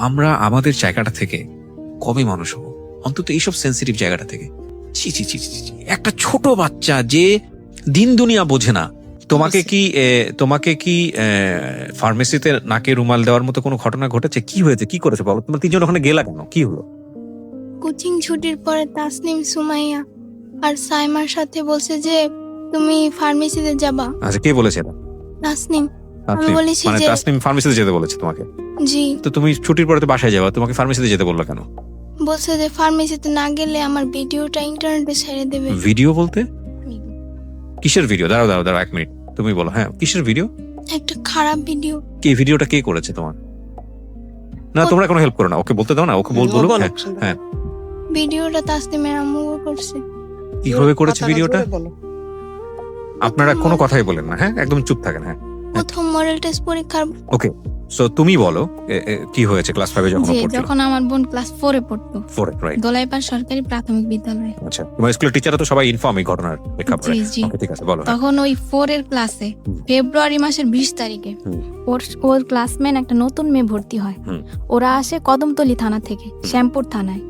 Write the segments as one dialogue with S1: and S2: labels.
S1: আমরা আমাদের জায়গাটা থেকে কবে মানুষ হবো, অন্তত এইসব সেন্সিটিভ জায়গাটা থেকে। ছি ছি ছি ছি ছি। একটা ছোট বাচ্চা যে দিন দুনিয়া বোঝে না, তোমাকে কি ফার্মেসিতে নাকে রুমাল দেওয়ার মতো কোনো ঘটনা ঘটেছে? কি হয়েছে, কি করেছে বলো? তোমরা তিনজন ওখানে গেলা কেন, কি হলো?
S2: কোচিং ছুটির পরে তাসনিম, সুমাইয়া আর সাইমার সাথে বলছে যে তুমি ফার্মেসিতে যাবা।
S1: আচ্ছা, কে বলেছে এটা?
S2: তাসনিম। আমি বলেছি
S1: মানে
S2: যে
S1: তাসনিম ফার্মেসিতে যেতে বলেছে তোমাকে?
S2: জি।
S1: তো তুমি ছুটির পরে তো বাসায় যাবা, তোমাকে ফার্মেসিতে যেতে বললো কেন?
S2: বলছে যে ফার্মেসিতে না গেলে আমার ভিডিওটা ইন্টারনেটে ছেড়ে দেবে।
S1: ভিডিও বলতে কিসের ভিডিও? দাঁড়াও দাঁড়াও দাঁড়াও, 1 মিনিট, তুমি বলো। হ্যাঁ, কিসের ভিডিও?
S2: একটা খারাপ ভিডিও।
S1: কি ভিডিওটা কে করেছে তোমার? না, তোমরা কোনো হেল্প করো না, ওকে বলতে দাও না, ওকে বলবো। হ্যাঁ,
S2: ভিডিওটা তাসনিমের আম্মু করছে।
S1: কিভাবে করেছে ভিডিওটা? আপনারা কোনো কথাই বলেন না, হ্যাঁ, একদম চুপ থাকেন। হ্যাঁ,
S2: প্রথম মডেল টেস্ট পরীক্ষার।
S1: ওকে, সো তুমি বলো কি হয়েছে ক্লাস 5 এ যখন পড়ছো?
S2: যখন আমার বোন ক্লাস 4 এ পড়তো,
S1: 4 এ, রাইট?
S2: দোলাইপাড় সরকারি প্রাথমিক বিদ্যালয়ে।
S1: আচ্ছা, তোমার স্কুলের টিচাররা তো সবাই ইনফর্ম এই ঘটনার প্রেক্ষাপটে?
S2: জি।
S1: ওকে, ঠিক আছে, বলো।
S2: তখন ওই 4 এর ক্লাসে ফেব্রুয়ারি মাসের 20 তারিখে ওর ক্লাসমেট একটা নতুন মেয়ে ভর্তি হয়। ওরা আসে কদমতলী থানা থেকে শ্যামপুর থানায়।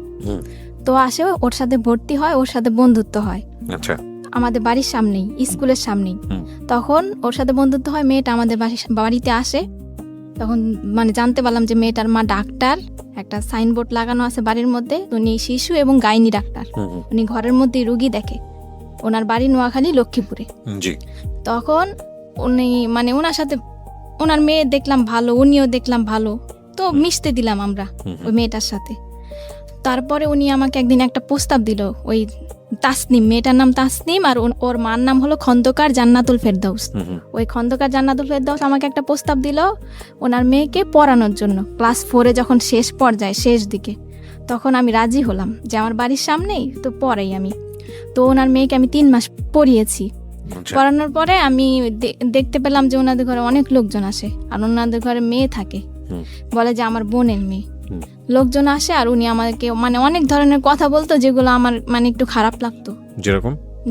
S2: তো আসে, ওর সাথে ভর্তি হয়, ওর সাথে বন্ধুত্ব হয়।
S1: আচ্ছা,
S2: আমাদের বাড়ির সামনেই, স্কুলের সামনেই। তখন ওর সাথে বন্ধুত্ব হয়, মেয়েটা আমাদের বাড়িতে আসে। তখন মানে জানতে পারলাম যে মেয়েটার মা ডাক্তার, একটা সাইনবোর্ড লাগানো আছে বাড়ির মধ্যে, উনি শিশু এবং গাইনি ডাক্তার। উনি ঘরের মধ্যে রুগী দেখে। ওনার বাড়ি নোয়াখালী, লক্ষ্মীপুরে। তখন উনি মানে ওনার সাথে, ওনার মেয়ে দেখলাম ভালো, উনিও দেখলাম ভালো, তো মিশতে দিলাম আমরা ওই মেয়েটার সাথে। তারপরে উনি আমাকে একদিন একটা প্রস্তাব দিল। ওই তাসনিম, মেয়েটার নাম তাসনিম, আর ওর মার নাম হলো খন্দকার জান্নাতুল ফেরদাউস। ওই খন্দকার জান্নাতুল ফেরদাউস আমাকে একটা প্রস্তাব দিল ওনার মেয়েকে পড়ানোর জন্য। ক্লাস 4 এ যখন শেষ পর্যায়ে, শেষ দিকে, তখন আমি রাজি হলাম যে আমার বাড়ির সামনেই তো পড়াই আমি। তো ওনার মেয়েকে আমি 3 মাস পড়িয়েছি। পড়ানোর পরে আমি দেখতে পেলাম যে ওনাদের ঘরে অনেক লোকজন আসে, আর ওনাদের ঘরে মেয়ে থাকে, বলে যে আমার বোনের মেয়ে। লোকজন আসে আর উনি আমাকে মানে অনেক ধরনের কথা বলতো, যেগুলো আমার মানে একটু খারাপ লাগতো।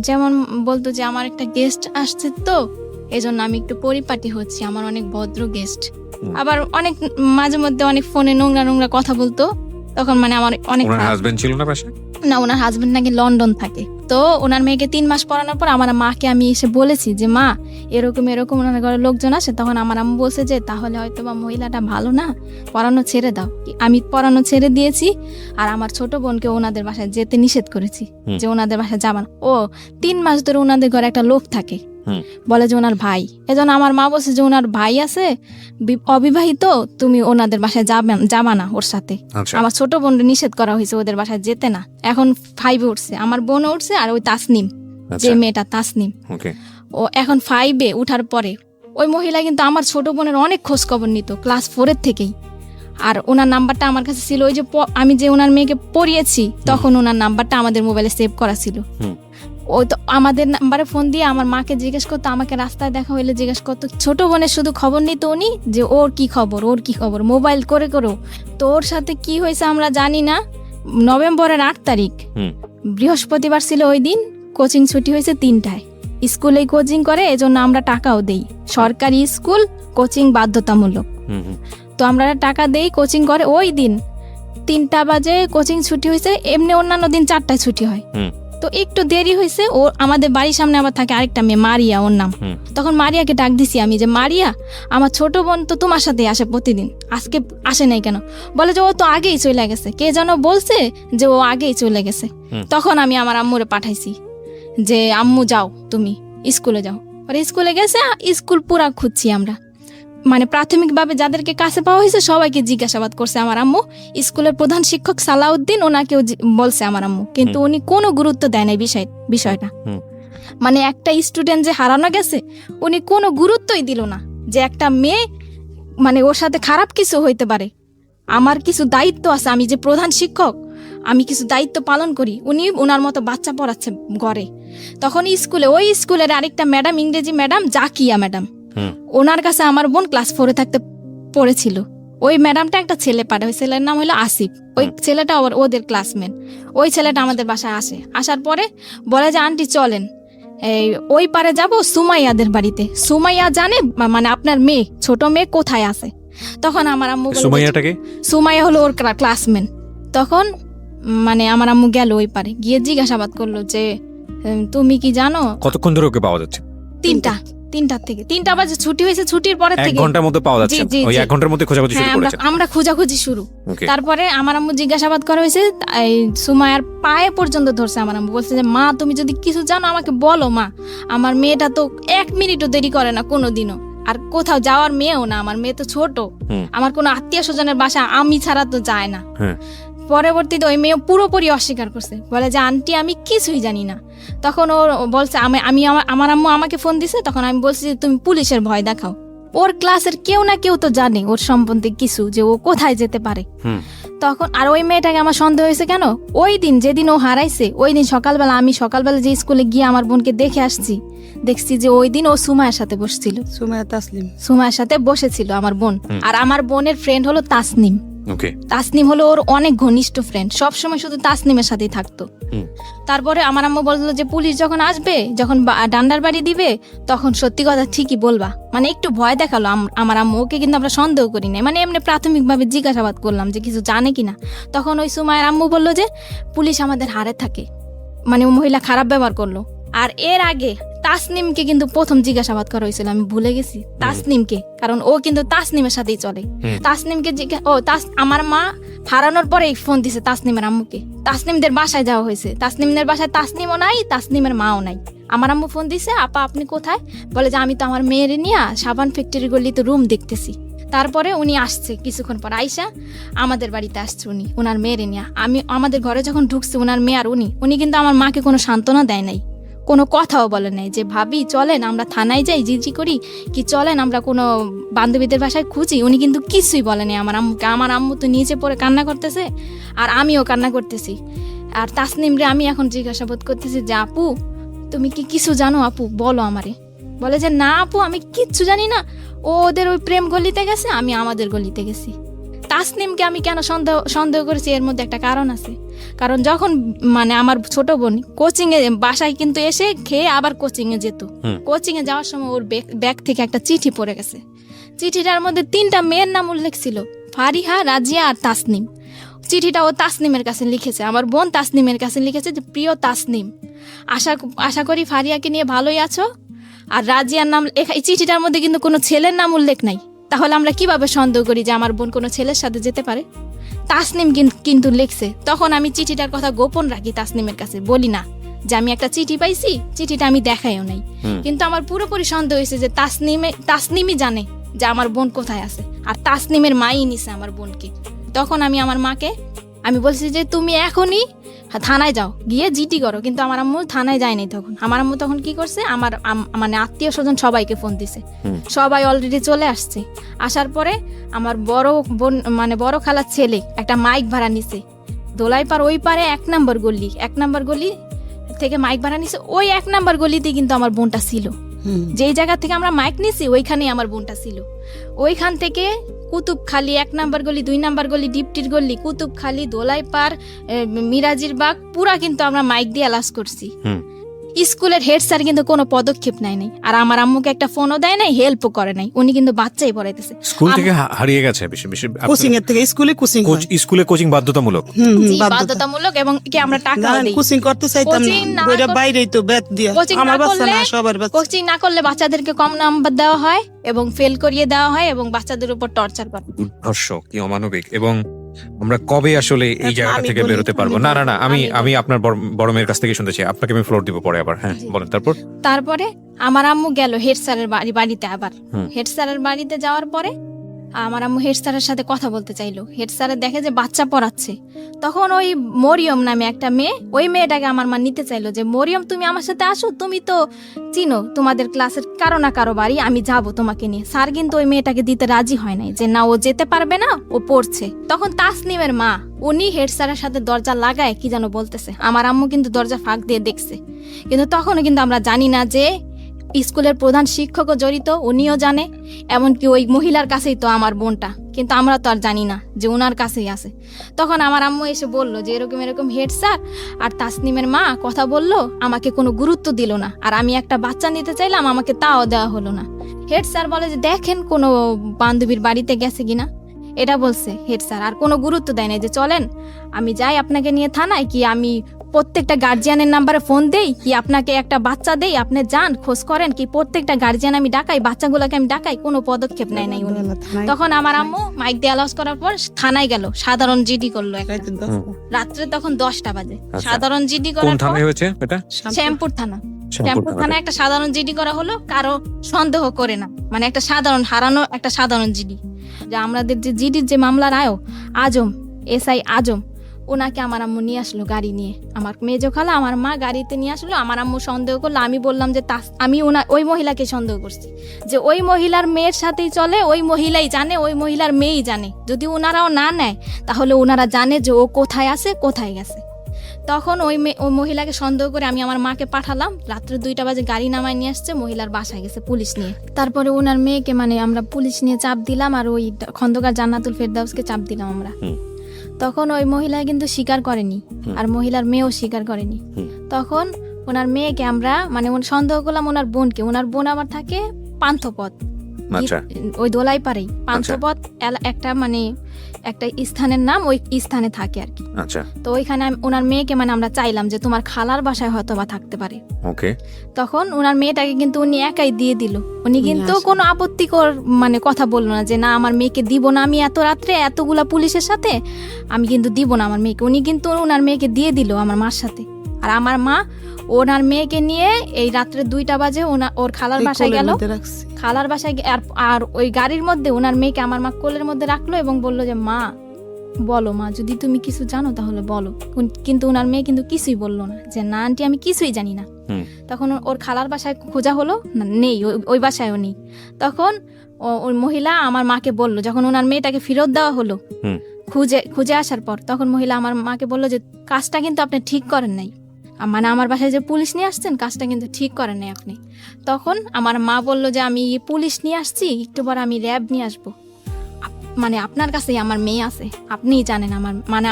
S2: যেমন বলতো যে আমার একটা গেস্ট আসছে, তো এজন্য আমি একটু পরিপাটি হচ্ছি, আমার অনেক ভদ্র গেস্ট। আবার অনেক মাঝে মধ্যে অনেক ফোনে নোংরা নোংরা কথা বলতো। তখন মানে আমার অনেক
S1: হাজবেন্ড ছিল না পাশে?
S2: না, ওনার হাজবেন্ড নাকি লন্ডন থাকে। তো ওনার মেয়েকে 3 মাস পড়ানোর পর আমার মাকে আমি এসে বলেছি যে মা, এরকম এরকম ওনার ঘরে লোকজন আসে। তখন আমার আম্মু বলছে যে তাহলে হয়তো বা মহিলাটা ভালো না, পড়ানো ছেড়ে দাও। আমি পড়ানো ছেড়ে দিয়েছি, আর আমার ছোট বোনকে ওনাদের বাসায় যেতে নিষেধ করেছি, যে ওনাদের বাসায় যাবা না। ও 3 মাস ধরে ওনাদের ঘরে একটা লোক থাকে, বলে যে ওনার ভাই। এজন্য আমার মা বলছে যে ওনার ভাই আছে অবিবাহিত, তুমি ওনাদের বাসায় যাবা না ওর সাথে। আমার ছোট বোন নিষেধ করা হয়েছে ওদের বাসায় যেতে না। এখন 5 এ উঠছে, আমার বোন উঠছে, আর ওই তাসনিম, যে মেয়েটা তাসনিম, ও এখন 5 এ উঠার পরে ওই মহিলা কিন্তু আমার ছোট বোনের অনেক খোঁজ খবর নিত ক্লাস 4 এর থেকেই। আর ওনার নাম্বারটা আমার কাছে ছিল, ওই যে আমি যে ওনার মেয়েকে পড়িয়েছি তখন ওনার নাম্বারটা আমাদের মোবাইলে সেভ করা ছিল। ওই তো আমাদের নাম্বারে ফোন দিয়ে আমার মাকে জিজ্ঞেস করতো, আমাকে রাস্তায় দেখা হইলে জিজ্ঞেস করতো। ছোট বোনের শুধু খবর নিত উনি, যে ওর কি খবর, মোবাইল করে করেও। তো ওর সাথে কি হয়েছে আমরা জানি না। নভেম্বরের 8 তারিখ বৃহস্পতিবার ছিল, ওই দিন কোচিং ছুটি হয়েছে 3টায়। স্কুলেই কোচিং করে, এজন্য আমরা টাকাও দেই। সরকারি স্কুল, কোচিং বাধ্যতামূলক। তো আমরা টাকা দেই, কোচিং করে। ওই দিন 3টা বাজে কোচিং ছুটি হয়েছে। এমনি অন্যান্য দিন 4টায় ছুটি হয়, তো একটু দেরি হয়েছে। ও আমাদের বাড়ির সামনে আবার থাকে আরেকটা মেয়ে, মারিয়া ওর নাম। তখন মারিয়াকে ডাক দিছি আমি, যে মারিয়া, আমার ছোট বোন তো তোমার সাথে আসে প্রতিদিন, আজকে আসে নাই কেন? বলে যে ও তো আগেই চলে গেছে, কে যেন বলছে যে ও আগেই চলে গেছে। তখন আমি আমার আম্মুরে পাঠাইছি যে আম্মু যাও, তুমি স্কুলে যাও। আর স্কুলে গেছে, স্কুল পুরা খুঁজছি আমরা, মানে প্রাথমিকভাবে যাদেরকে কাছে পাওয়া হয়েছে সবাইকে জিজ্ঞাসাবাদ করছে আমার আম্মু। স্কুলের প্রধান শিক্ষক সালাউদ্দিন, ওনাকেও বলছে আমার আম্মু, কিন্তু উনি কোনো গুরুত্ব দেয় নাই বিষয়টা। মানে একটা স্টুডেন্ট যে হারানো গেছে, উনি কোনো গুরুত্বই দিল না যে একটা মেয়ে, মানে ওর সাথে খারাপ কিছু হইতে পারে। আমার কিছু দায়িত্ব আছে, আমি যে প্রধান শিক্ষক, আমি কিছু দায়িত্ব পালন করি। উনি ওনার মতো বাচ্চা পড়াচ্ছে ঘরে। তখন স্কুলে, ওই স্কুলের আরেকটা ম্যাডাম, ইংরেজি ম্যাডাম জাকিয়া ম্যাডাম, ওনার কাছে আমার বোন ক্লাস 4 এ থাকতে পড়েছিল। ওই ম্যাডামটা একটা ছেলে পাঠায়, ওই ছেলের নাম হলো আসিফ। ওই ছেলেটা ওদের ক্লাসমেট। ওই ছেলেটা আমাদের বাসায় আসে, আসার পরে বলে যে আন্টি চলেন ওই পারে যাব সুমাইয়াদের বাড়িতে। সুমাইয়া জানে মানে আপনার মেয়ে, ছোট মেয়ে কোথায় আছে। তখন আমার আম্মু বলল যে,
S1: সুমাইয়াটাকে
S2: সুমাইয়া হলো ওর ক্লাসমেট। তখন মানে আমার আম্মু গেল ওই পারে, গিয়ে জিজ্ঞাসাবাদ করলো যে তুমি কি জানো?
S1: কতক্ষণ ধরে ওকে পাওয়া যাচ্ছে?
S2: 3টা বাজে ছুটি হয়েছে, ছুটির পরের
S1: 1
S2: থেকে
S1: ঘন্টার মধ্যে পাওয়া যাচ্ছে।
S2: জি, জি,
S1: ওই
S2: জি।
S1: 1 ঘন্টার মধ্যে খোঁজাখুঁজি শুরু
S2: হ্যাঁ,
S1: করেছে।
S2: আমরা খোঁজাখুঁজি শুরু।
S1: ওকে।
S2: তারপরে আমার আম্মু জিজ্ঞাসাবাদ করা হয়েছে, এই সুমাইয়ার পায়ে পর্যন্ত ধরছে। আমার আম্মু বলছে যে মা তুমি যদি কিছু জানো আমাকে বলো মা, আমার মেয়েটা তো 1 মিনিটও দেরি করে না কোনোদিনও, আর কোথাও যাওয়ার মেয়েও না, আমার মেয়ে তো ছোট, আমার কোনো আত্মীয় স্বজনের বাসা আমি ছাড়া তো যায় না।
S1: হ্যাঁ।
S2: পরবর্তীতে ওই মেয়ে পুরোপুরি অস্বীকার করছে, বলে যে আন্টি আমি কিছুই জানি না। তখন ও বলছে আমার আম্মু আমাকে ফোন দিছে, তখন আমি বলছি যে তুমি পুলিশের ভয় দেখাও। ওর ক্লাসের কেউ না কেউ তো জানে ওর সম্বন্ধে কিছু, যে ও কোথায় যেতে পারে। তখন আর ওই মেয়েটাকে আমার সন্দেহ হয়েছে কেন, ওই দিন যেদিন ও হারাইছে ওই দিন সকালবেলা আমি যে স্কুলে গিয়ে আমার বোনকে দেখে আসছি, দেখছি যে ওই দিন ও সুমায়ের সাথে বসছিল, সুমায়ের সাথে বসেছিল আমার বোন। আর আমার বোনের ফ্রেন্ড হলো তাসনিম।
S1: ওকে।
S2: তাসনিম হলো ওর অনেক ঘনিষ্ঠ ফ্রেন্ড, সবসময় শুধু তাসনিমের সাথেই থাকতো। তারপরে আমার আম্মু বললো যে পুলিশ যখন আসবে, যখন ডান্ডার বাড়ি দিবে, তখন সত্যি কথা ঠিকই বলবা। মানে একটু ভয় দেখালো আমার আম্মু, ওকে কিন্তু আমরা সন্দেহ করি না, মানে এমনি প্রাথমিকভাবে জিজ্ঞাসাবাদ করলাম যে কিছু জানে কিনা। তখন ওই সুমায়ের আম্মু বললো যে পুলিশ আমাদের হারে থাকে, মানে ও মহিলা খারাপ ব্যবহার করলো। আর এর আগে তাসনিমকে কিন্তু প্রথম জিজ্ঞাসাবাদ করা হয়েছিল, আমি ভুলে গেছি তাসনিমকে, কারণ ও কিন্তু তাসনিমের সাথেই চলে। তাসনিমকে আমার মা হারানোর পরে ফোন দিছে তাসনিমের আম্মুকে, তাসনিমদের বাসায় যাওয়া হয়েছে, তাসনিমদের বাসায় তাসনিমও নাই, তাসনিমের মাও নাই। আমার আম্মু ফোন দিছে, আপা আপনি কোথায়? বলে যে আমি তো আমার মেয়েরে নিয়ে সাবান ফ্যাক্টরি গলিতে রুম দেখতেছি। তারপরে উনি আসছে, কিছুক্ষণ পর আইসা আমাদের বাড়িতে আসছে উনি ওনার মেয়েরে নিয়ে। আমি আমাদের ঘরে যখন ঢুকছে ওনার মেয়ে আর উনি কিন্তু আমার মাকে কোনো সান্ত্বনা দেয় নাই, কোনো কথাও বলে নাই যে ভাবি চলেন আমরা থানায় যাই জিজি করি, কি চলেন আমরা কোনো বান্ধবীদের বাসায় খুঁজি। উনি কিন্তু কিছুই বলে নাই আমার আম্মুকে। আমার আম্মু তো নিচে পড়ে কান্না করতেছে, আর আমিও কান্না করতেছি। আর তাসনিমরে আমি এখন জিজ্ঞাসাবাদ করতেছি যে আপু তুমি কি কিছু জানো, আপু বলো আমারে। বলে যে না আপু আমি কিচ্ছু জানি না, ও ওদের ওই প্রেম গলিতে গেছে, আমি আমাদের গলিতে গেছি। তাসনিমকে আমি কেন সন্দেহ করেছি, এর মধ্যে একটা কারণ আছে। কারণ যখন মানে আমার ছোট বোন কোচিং এ বাসায় কিন্তু এসে খেয়ে আবার কোচিং এ যেত, কোচিং এ যাওয়ার সময় ওর ব্যাগ থেকে একটা চিঠি পড়ে গেছে। চিঠিটার মধ্যে 3টা মেয়ের নাম উল্লেখ ছিল, ফারিহা, রাজিয়া আর তাসনিম। চিঠিটা ও তাসনিমের কাছে লিখেছে, আমার বোন তাসনিমের কাছে লিখেছে যে প্রিয় তাসনিম, আশা করি ফারিয়াকে নিয়ে ভালোই আছো। আর রাজিয়ার নাম এই চিঠিটার মধ্যে কিন্তু কোনো ছেলের নাম উল্লেখ নাই। তাহলে আমরা কিভাবে সন্দেহ করি যে আমার বোন কোনো ছেলের সাথে যেতে পারে? তাসনিম কিন্তু লিখছে। তখন আমি চিঠিটার কথা গোপন রাখি, তাসনিমের কাছে বলি না যে আমি একটা চিঠি পাইছি, চিঠিটা আমি দেখাইও নাই। কিন্তু আমার পুরোপুরি সন্দেহ হয়েছে যে তাসনিমই জানে যে আমার বোন কোথায় আছে, আর তাসনিমের মাই নিছে আমার বোনকে। তখন আমি আমার মাকে আমি বলছি যে তুমি এখনই থানায় যাও, গিয়ে জিটি করো। কিন্তু আমার আম্মু থানায় যায় নাই। তখন আমার আম্মু তখন কি করছে, আমার মানে আত্মীয় স্বজন সবাইকে ফোন দিছে, সবাই অলরেডি চলে আসছে। আসার পরে আমার বড় বোন মানে বড় খালার ছেলে একটা মাইক ভাড়া নিছে, দোলাইপার ওই পারে 1 নম্বর গলি থেকে মাইক ভাড়া নিছে। ওই 1 নম্বর গলিতে কিন্তু আমার বোনটা ছিল, যেই জায়গা থেকে আমরা মাইক নিছি ওইখানেই আমার বোনটা ছিল। ওইখান থেকে কুতুবখালী 1 নম্বর গলি, 2 নম্বর গলি, ডিপটির গলি, কুতুবখালী, দোলাইপার, মিরাজির বাগ পুরা কিন্তু আমরা মাইক দিয়ে অ্যালাউন্স করছি। স্কুলের হেড স্যার কিন্তু কোনো পদক্ষেপ নেয় নাই, আর আমার আম্মুকে একটা ফোনও দেয় নাই, হেল্পও করে নাই। উনি কিন্তু বাচ্চাই পড়াইতেছে।
S1: স্কুল থেকে হারিয়ে গেছে,
S3: কোচিং এর থেকে
S1: স্কুলে কোচিং বাধ্যতামূলক,
S2: জি বাধ্যতামূলক, এবং কি আমরা টাকা দেই।
S3: কোচিং করতে চাইতাম না, ওইটা বাইরেই তো বেত দিয়া, আমার বাচ্চা না সবার বাচ্চা।
S2: কোচিং না করলে বাচ্চাদেরকে কম নাম্বার দেওয়া হয় এবং ফেল করিয়ে দেওয়া হয় এবং বাচ্চাদের উপর টর্চার করা হয়।
S1: দুর্ধর্ষ, কি অমানবিক। এবং আমরা কবে আসলে এই জায়গা থেকে বেরোতে পারবো? না আমি আপনার বড় মেয়ের কাছ থেকে শুনতে চাই, আপনাকে আমি ফ্লোর দিব পরে আবার। হ্যাঁ বলেন। তারপরে
S2: আমার আম্মু গেল হেড স্যারের বাড়িতে। আবার হেড স্যারের বাড়িতে যাওয়ার পরে আমার আম্মু হেড স্যারের সাথে কথা বলতে চাইলো। হেড স্যারের দেখে যে বাচ্চা পড়াচ্ছে। তখন ওই মরিয়ম নামে একটা মেয়ে, ওই মেয়েটাকে আমার মা নিতে চাইলো যে মরিয়ম তুমি আমার সাথে আসো, তুমি তো চিনো তোমাদের ক্লাসের কারো না কারো বাড়ি, আমি যাব তোমাকে নিয়ে। স্যার কিন্তু ওই মেয়েটাকে দিতে রাজি হয় নাই, যে না ও যেতে পারবে না, ও পড়ছে। তখন তাসনিমের মা উনি হেড স্যারের সাথে দরজা লাগায় কি যেন বলতেছে। আমার আম্মু কিন্তু দরজা ফাঁক দিয়ে দেখছে, কিন্তু তখনও কিন্তু আমরা জানি না যে স্কুলের প্রধান শিক্ষকও জড়িত, উনিও জানে, এমনকি ওই মহিলার কাছেই তো আমার বোনটা, কিন্তু আমরা তো আর জানি না যে ওনার কাছেই আছে। তখন আমার আম্মু এসে বলল যে এরকম হেড স্যার আর তাসনিমের মা কথা বললো, আমাকে কোনো গুরুত্ব দিল না, আর আমি একটা বাচ্চা নিতে চাইলাম, আমাকে তাও দেওয়া হলো না। হেড স্যার বলে যে দেখেন কোনো বান্ধবীর বাড়িতে গেছে কিনা, এটা বলছে হেড স্যার। আর কোনো গুরুত্ব দেয় না যে চলেন আমি যাই আপনাকে নিয়ে থানায়, কি আমি প্রত্যেকটা গার্জিয়ানের নাম্বারে ফোন দেই, কি আপনাকে একটা বাচ্চা দেই, আপনি যান খোঁজ করেন, কি প্রত্যেকটা গার্জিয়ান আমি ডাকাই, বাচ্চাগুলোকে আমি ডাকাই, কোনো পদক্ষেপ নেয় নাই উনি। তখন আমার আম্মু মাইক দিয়ে অ্যালাউন্স করার পর থানায় গেল, সাধারণ জিডি করলো একটা। রাত্রে তখন 10টা বাজে সাধারণ জিডি
S1: কোন
S2: করার পর
S1: থানায় হয়েছে এটা?
S2: শ্যামপুর থানা। শ্যামপুর থানায় একটা সাধারণ জিডি করা হলো, কারো সন্দেহ করে না, মানে একটা সাধারণ হারানো একটা সাধারণ জিডি। যে আমাদের যে জিডির যে মামলার আজম, এসআই আজম, ওনাকে আমার আম্মু নিয়ে আসলো গাড়ি নিয়ে। আমার মেজো খালা আমার মা গাড়িতে নিয়ে আসলো। আমার আম্মু সন্দেহ করলো, আমি বললাম যে আমি ওই মহিলাকে সন্দেহ করছি, যে ওই মহিলার মেয়ের সাথেই চলে, ওই মহিলাই জানে, ওই মহিলার মেয়েই জানে। যদি ওনারাও না নেয় তাহলে ওনারা জানে যে ও কোথায় আছে, কোথায় গেছে। তখন ওই মহিলাকে সন্দেহ করে আমি আমার মাকে পাঠালাম। রাত্রে 2টা বাজে গাড়ি নামায় নিয়ে আসছে, মহিলার বাসায় গেছে পুলিশ নিয়ে। তারপরে ওনার মেয়েকে মানে আমরা পুলিশ নিয়ে চাপ দিলাম, আর ওই খন্দকার জান্নাতুল ফেরদাউসকে চাপ দিলাম আমরা। তখন ওই মহিলা কিন্তু স্বীকার করেনি, আর মহিলার মেয়েও স্বীকার করেনি। তখন ওনার মেয়েকে আমরা মানে সন্দেহ করলাম ওনার বোনকে। ওনার বোন আবার থাকে পান্থপথ, ওই দোলাই পারেই পান্থপথ একটা মানে একটা স্থানের নাম, ওই স্থানে থাকে আর কি। তো ওইখানে ওনার মেয়েকে মানে আমরা চাইলাম যে তোমার খালার বাসায় হয়তো বা থাকতে পারে। তখন ওনার মেয়েটাকে কিন্তু উনি একাই দিয়ে দিল। উনি কিন্তু কোনো আপত্তিকর মানে কথা বললো না যে না আমার মেয়েকে দিব না, আমি এত রাত্রে এতগুলা পুলিশের সাথে আমি কিন্তু দিব না আমার মেয়েকে। উনি কিন্তু ওনার মেয়েকে দিয়ে দিল আমার মার সাথে। আর আমার মা ওনার মেয়েকে নিয়ে এই রাত্রে 2টা বাজে ওর খালার বাসায় গেল। খালার বাসায় আর ওই গাড়ির মধ্যে ওনার মেয়েকে আমার মা কোলের মধ্যে রাখলো এবং বললো যে মা বলো, মা যদি তুমি কিছু জানো তাহলে বলো। কিন্তু ওনার মেয়ে কিন্তু কিছুই বললো না, যে না আন্টি আমি কিছুই জানি না। তখন ওর খালার বাসায় খোঁজা হলো, নেই, ওই বাসায়ও নেই। তখন ওই মহিলা আমার মাকে বললো, যখন ওনার মেয়েটাকে ফেরত দেওয়া হলো খুঁজে আসার পর, তখন মহিলা আমার মাকে বললো যে কাজটা কিন্তু আপনি ঠিক করেন নাই, মানে আমার বাসায় যে পুলিশ নিয়ে আসছেন কাজটা কিন্তু ঠিক করেন নাই আপনি। তখন আমার মা বললো যে আমি পুলিশ নিয়ে আসছি, একটু পর আমি র্যাব নিয়ে আসবো, মানে আপনার কাছেই আমার মেয়ে আছে, আপনিই জানেন।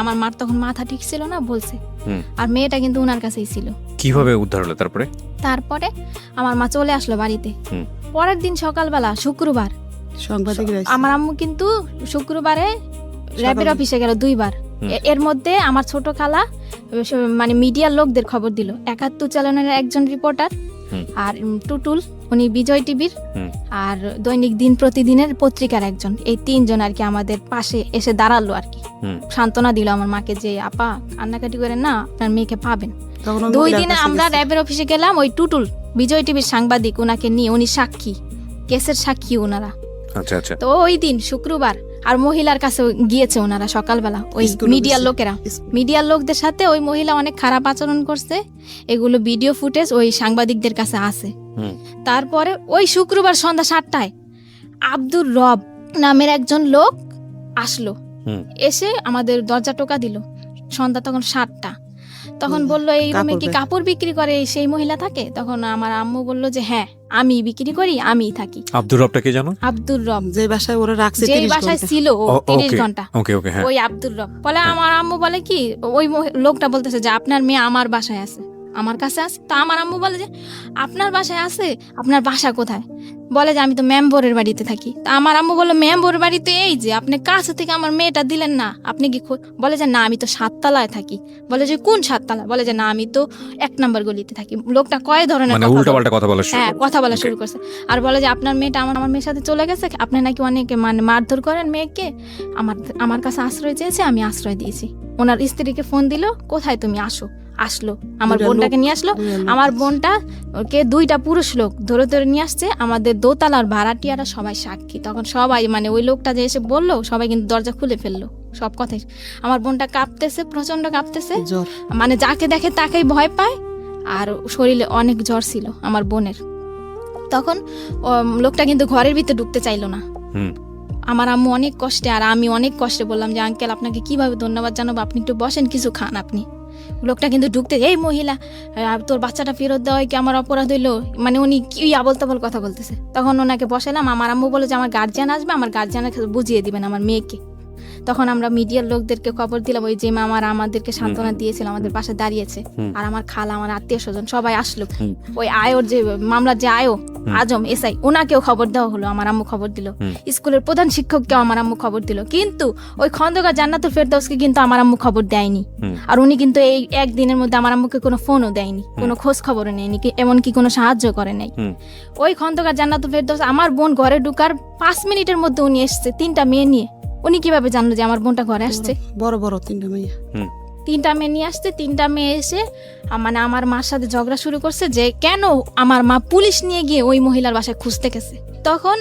S2: আমার মার তখন মাথা ঠিক ছিল না, বলছে। আর মেয়েটা কিন্তু ওনার কাছেই ছিল।
S1: কিভাবে উদ্ধার হলো তারপরে?
S2: আমার মা চলে আসলো বাড়িতে। পরের দিন সকালবেলা শুক্রবার আমার আম্মু কিন্তু শুক্রবারে র্যাবের অফিসে গেল 2বার। এর মধ্যে আমার ছোট খালা মানে মিডিয়ার লোকদের খবর দিল, 71 চ্যানেলের একজন রিপোর্টার, আর টুটুল উনি বিজয় টিভির, আর দৈনিক দিন প্রতিদিনের পত্রিকার একজন, এই 3 জন আর কি আমাদের পাশে এসে দাঁড়ালো আর কি, সান্ত্বনা দিল আমার মাকে যে আপা কান্নাকাটি করেন না, আপনার মেয়েকে পাবেন। 2 দিনে আমরা র্যাবের অফিসে গেলাম। ওই টুটুল বিজয় টিভির সাংবাদিক, ওনাকে নিয়ে, উনি সাক্ষী, কেসের সাক্ষী ওনারা। তো ওই দিন শুক্রবার আর মহিলার কাছে গিয়েছে ওনারা সকালবেলা, ওই মিডিয়ার লোকেরা, মিডিয়ার লোকদের সাথে ওই মহিলা অনেক খারাপ আচরণ করছে, এগুলো ভিডিও ফুটেজ ওই সাংবাদিকদের কাছে আছে। তারপরে ওই শুক্রবার সন্ধ্যা 7টায় আব্দুর রব নামের একজন লোক আসলো, এসে আমাদের দরজা টোকা দিল। সন্ধ্যা তখন 7টা। তখন বললো এই রুমে কি কাপড় বিক্রি করে সেই মহিলা থাকে? তখন আমার আম্মু বললো যে হ্যাঁ আমি বিক্রি করি, আমিই থাকি।
S1: আব্দুর রবটা কে জানো?
S2: আব্দুর রব,
S3: যে বাসায় ওরা রাখছে,
S2: যে বাসায় ছিল 30 ঘন্টা, ওই আব্দুর রব। বলে আমার আম্মু বলে কি, ওই লোকটা বলতেছে যে আপনার মেয়ে আমার বাসায় আছে, আমার কাছে আছে। তো আমার আম্মু বলে যে আপনার বাসায় আছে, আপনার বাসা কোথায়? বলে যে আমি তো মেম্বরের বাড়িতে থাকি। তা আমার আম্মু বললো মেম্বরের বাড়িতে এই যে আপনি কাছে থেকে আমার মেয়েটা দিলেন না, আপনি কি? বলে যে না আমি তো 7তলায় থাকি। বলে যে কোন 7তলা? বলে যে না আমি তো 1 নম্বর গলিতে থাকি। লোকটা কয় ধরনের কথা বলা শুরু করছে। আর বলে যে আপনার মেয়েটা আমার মেয়ের সাথে চলে গেছে, আপনি নাকি অনেকে মানে মারধর করেন মেয়েকে, আমার কাছে আশ্রয় চেয়েছে, আমি আশ্রয় দিয়েছি। ওনার স্ত্রীকে ফোন দিল, কোথায় তুমি? আসলো আমার বোনটাকে নিয়ে আসলো। আমার বোনটা কে 2টা পুরুষ লোক ধরে ধরে নিয়ে আসছে, আমাদের দোতলার ভাড়াটিয়ারা সবাই সাক্ষী। তখন সবাই মানে ওই লোকটা যে এসে বললো, সবাই কিন্তু দরজা খুলে ফেললো, সব কথাই। আমার বোনটা কাঁপতেছে, প্রচন্ড কাঁপতেছে, মানে যাকে দেখে তাকেই ভয় পায়, আর শরীরে অনেক জ্বর ছিল আমার বোনের। তখন লোকটা কিন্তু ঘরের ভিতরে ঢুকতে চাইলো না। আমার আম্মু অনেক কষ্টে আর আমি অনেক কষ্টে বললাম যে আঙ্কেল আপনাকে কিভাবে ধন্যবাদ জানাবো, আপনি একটু বসেন, কিছু খান আপনি। লোকটা কিন্তু ঢুকতে, এই মহিলা তোর বাচ্চাটা ফেরত দেওয়া কি আমার অপরাধ হইলো? মানে উনি কি আবল তাবল কথা বলতেছে। তখন ওনাকে বসালাম। আমার আম্মু বলে যে আমার গার্জিয়ান আসবে, আমার গার্জিয়ানকে বুঝিয়ে দিবেন আমার মেয়েকে। তখন আমরা মিডিয়ার লোকদেরকে খবর দিলাম, ওই যে মামারা আমাদেরকে সান্ত্বনা দিয়েছিল, আমাদের পাশে দাঁড়িয়েছে, আর আমার খালা, আমার আত্মীয় স্বজন সবাই আসলো। ওই আয়োর যে মামলার যে আয়ো আজম এসআই, ওনাকেও খবর দেওয়া হলো, আমার আম্মু খবর দিল, স্কুলের প্রধান শিক্ষককেও আমার আম্মু খবর দিল, কিন্তু ওই খন্দকার জান্নাতুল ফেরদৌসকে কিন্তু আমার আম্মু খবর দেয়নি। আর উনি কিন্তু এই একদিনের মধ্যে আমার আম্মুকে কোনো ফোনও দেয়নি, কোনো খোঁজ খবরও নেয়নি, এমনকি কোনো সাহায্য করে নাই। ওই খন্দকার জান্নাতুল ফেরদৌস আমার বোন ঘরে ঢুকার 5 মিনিটের মধ্যে উনি এসছে 3টা মেয়ে নিয়ে। উনি কিভাবে জানলো যে আমার বোনটা ঘরে আসছে?
S3: বড় বড় 3টা মেয়ে,
S2: 3টা মেয়ে নিয়ে আসছে। 3টা মেয়ে এসে মানে আমার মার সাথে ঝগড়া শুরু করছে যে কেন আমার মা পুলিশ নিয়ে গিয়ে ওই মহিলার বাসায় খুঁজতে গেছে। তখন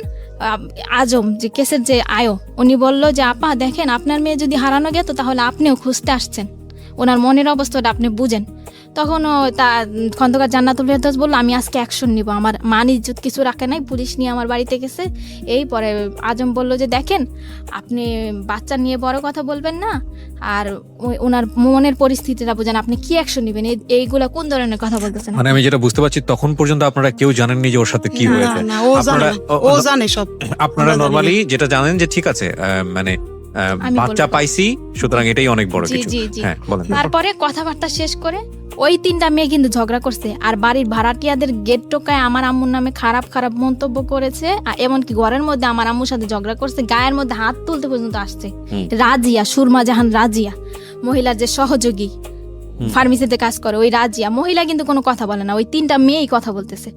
S2: আজম যে কেসের যে আয়ো, উনি বলল যে আপা দেখেন, আপনার মেয়ে যদি হারানো গেত তাহলে আপনিও খুঁজতে আসছেন, ওনার মনের অবস্থাটা আপনি বুঝেন। তখন খন্দকার জান্নাতুল ফেরদৌস বললো আমি আজকে অ্যাকশন নিব, আমার মান ইজ্জত কিছু রাখে নাই, পুলিশ নিয়ে আমার বাড়িতে গেছে। এই পরে আজম বলল যে দেখেন, আপনি বাচ্চা নিয়ে বড় কথা বলবেন না, আর ওনার মনের পরিস্থিতিটা বুঝেন, আপনি কি অ্যাকশন নেবেন, এইগুলা কোন ধরনের কথা বলতেছেন?
S1: মানে আমি যেটা বুঝতে পারছি, তখন পর্যন্ত আপনারা কেউ জানেননি যে ওর সাথে কি হয়েছে।
S3: ও জানে সব।
S1: আপনারা নরমালি যেটা জানেন যে ঠিক আছে, মানে বাচ্চা পাইছি, সুতরাং এটাই অনেক বড় কিছু। হ্যাঁ, বলেন।
S2: তারপরে কথাবার্তা শেষ করে ওই 3টা মেয়ে কিন্তু ঝগড়া করছে, আর বাড়ির ভাড়াটিয়াদের গেট টোকায় আমার আম্মুর নামে খারাপ খারাপ মন্তব্য করেছে, এমনকি ঘরের মধ্যে আমার আম্মুর সাথে ঝগড়া করছে, গায়ের মধ্যে হাত তুলতে পর্যন্ত আসছে। রাজিয়া, সুরমা জাহান রাজিয়া, মহিলার যে সহযোগী ফার্মেসিতে কাজ করে, ওই রাজিয়া মহিলা কিন্তু কোনো কথা বলে না, ওই 3টা মেয়েই কথা বলতেছে।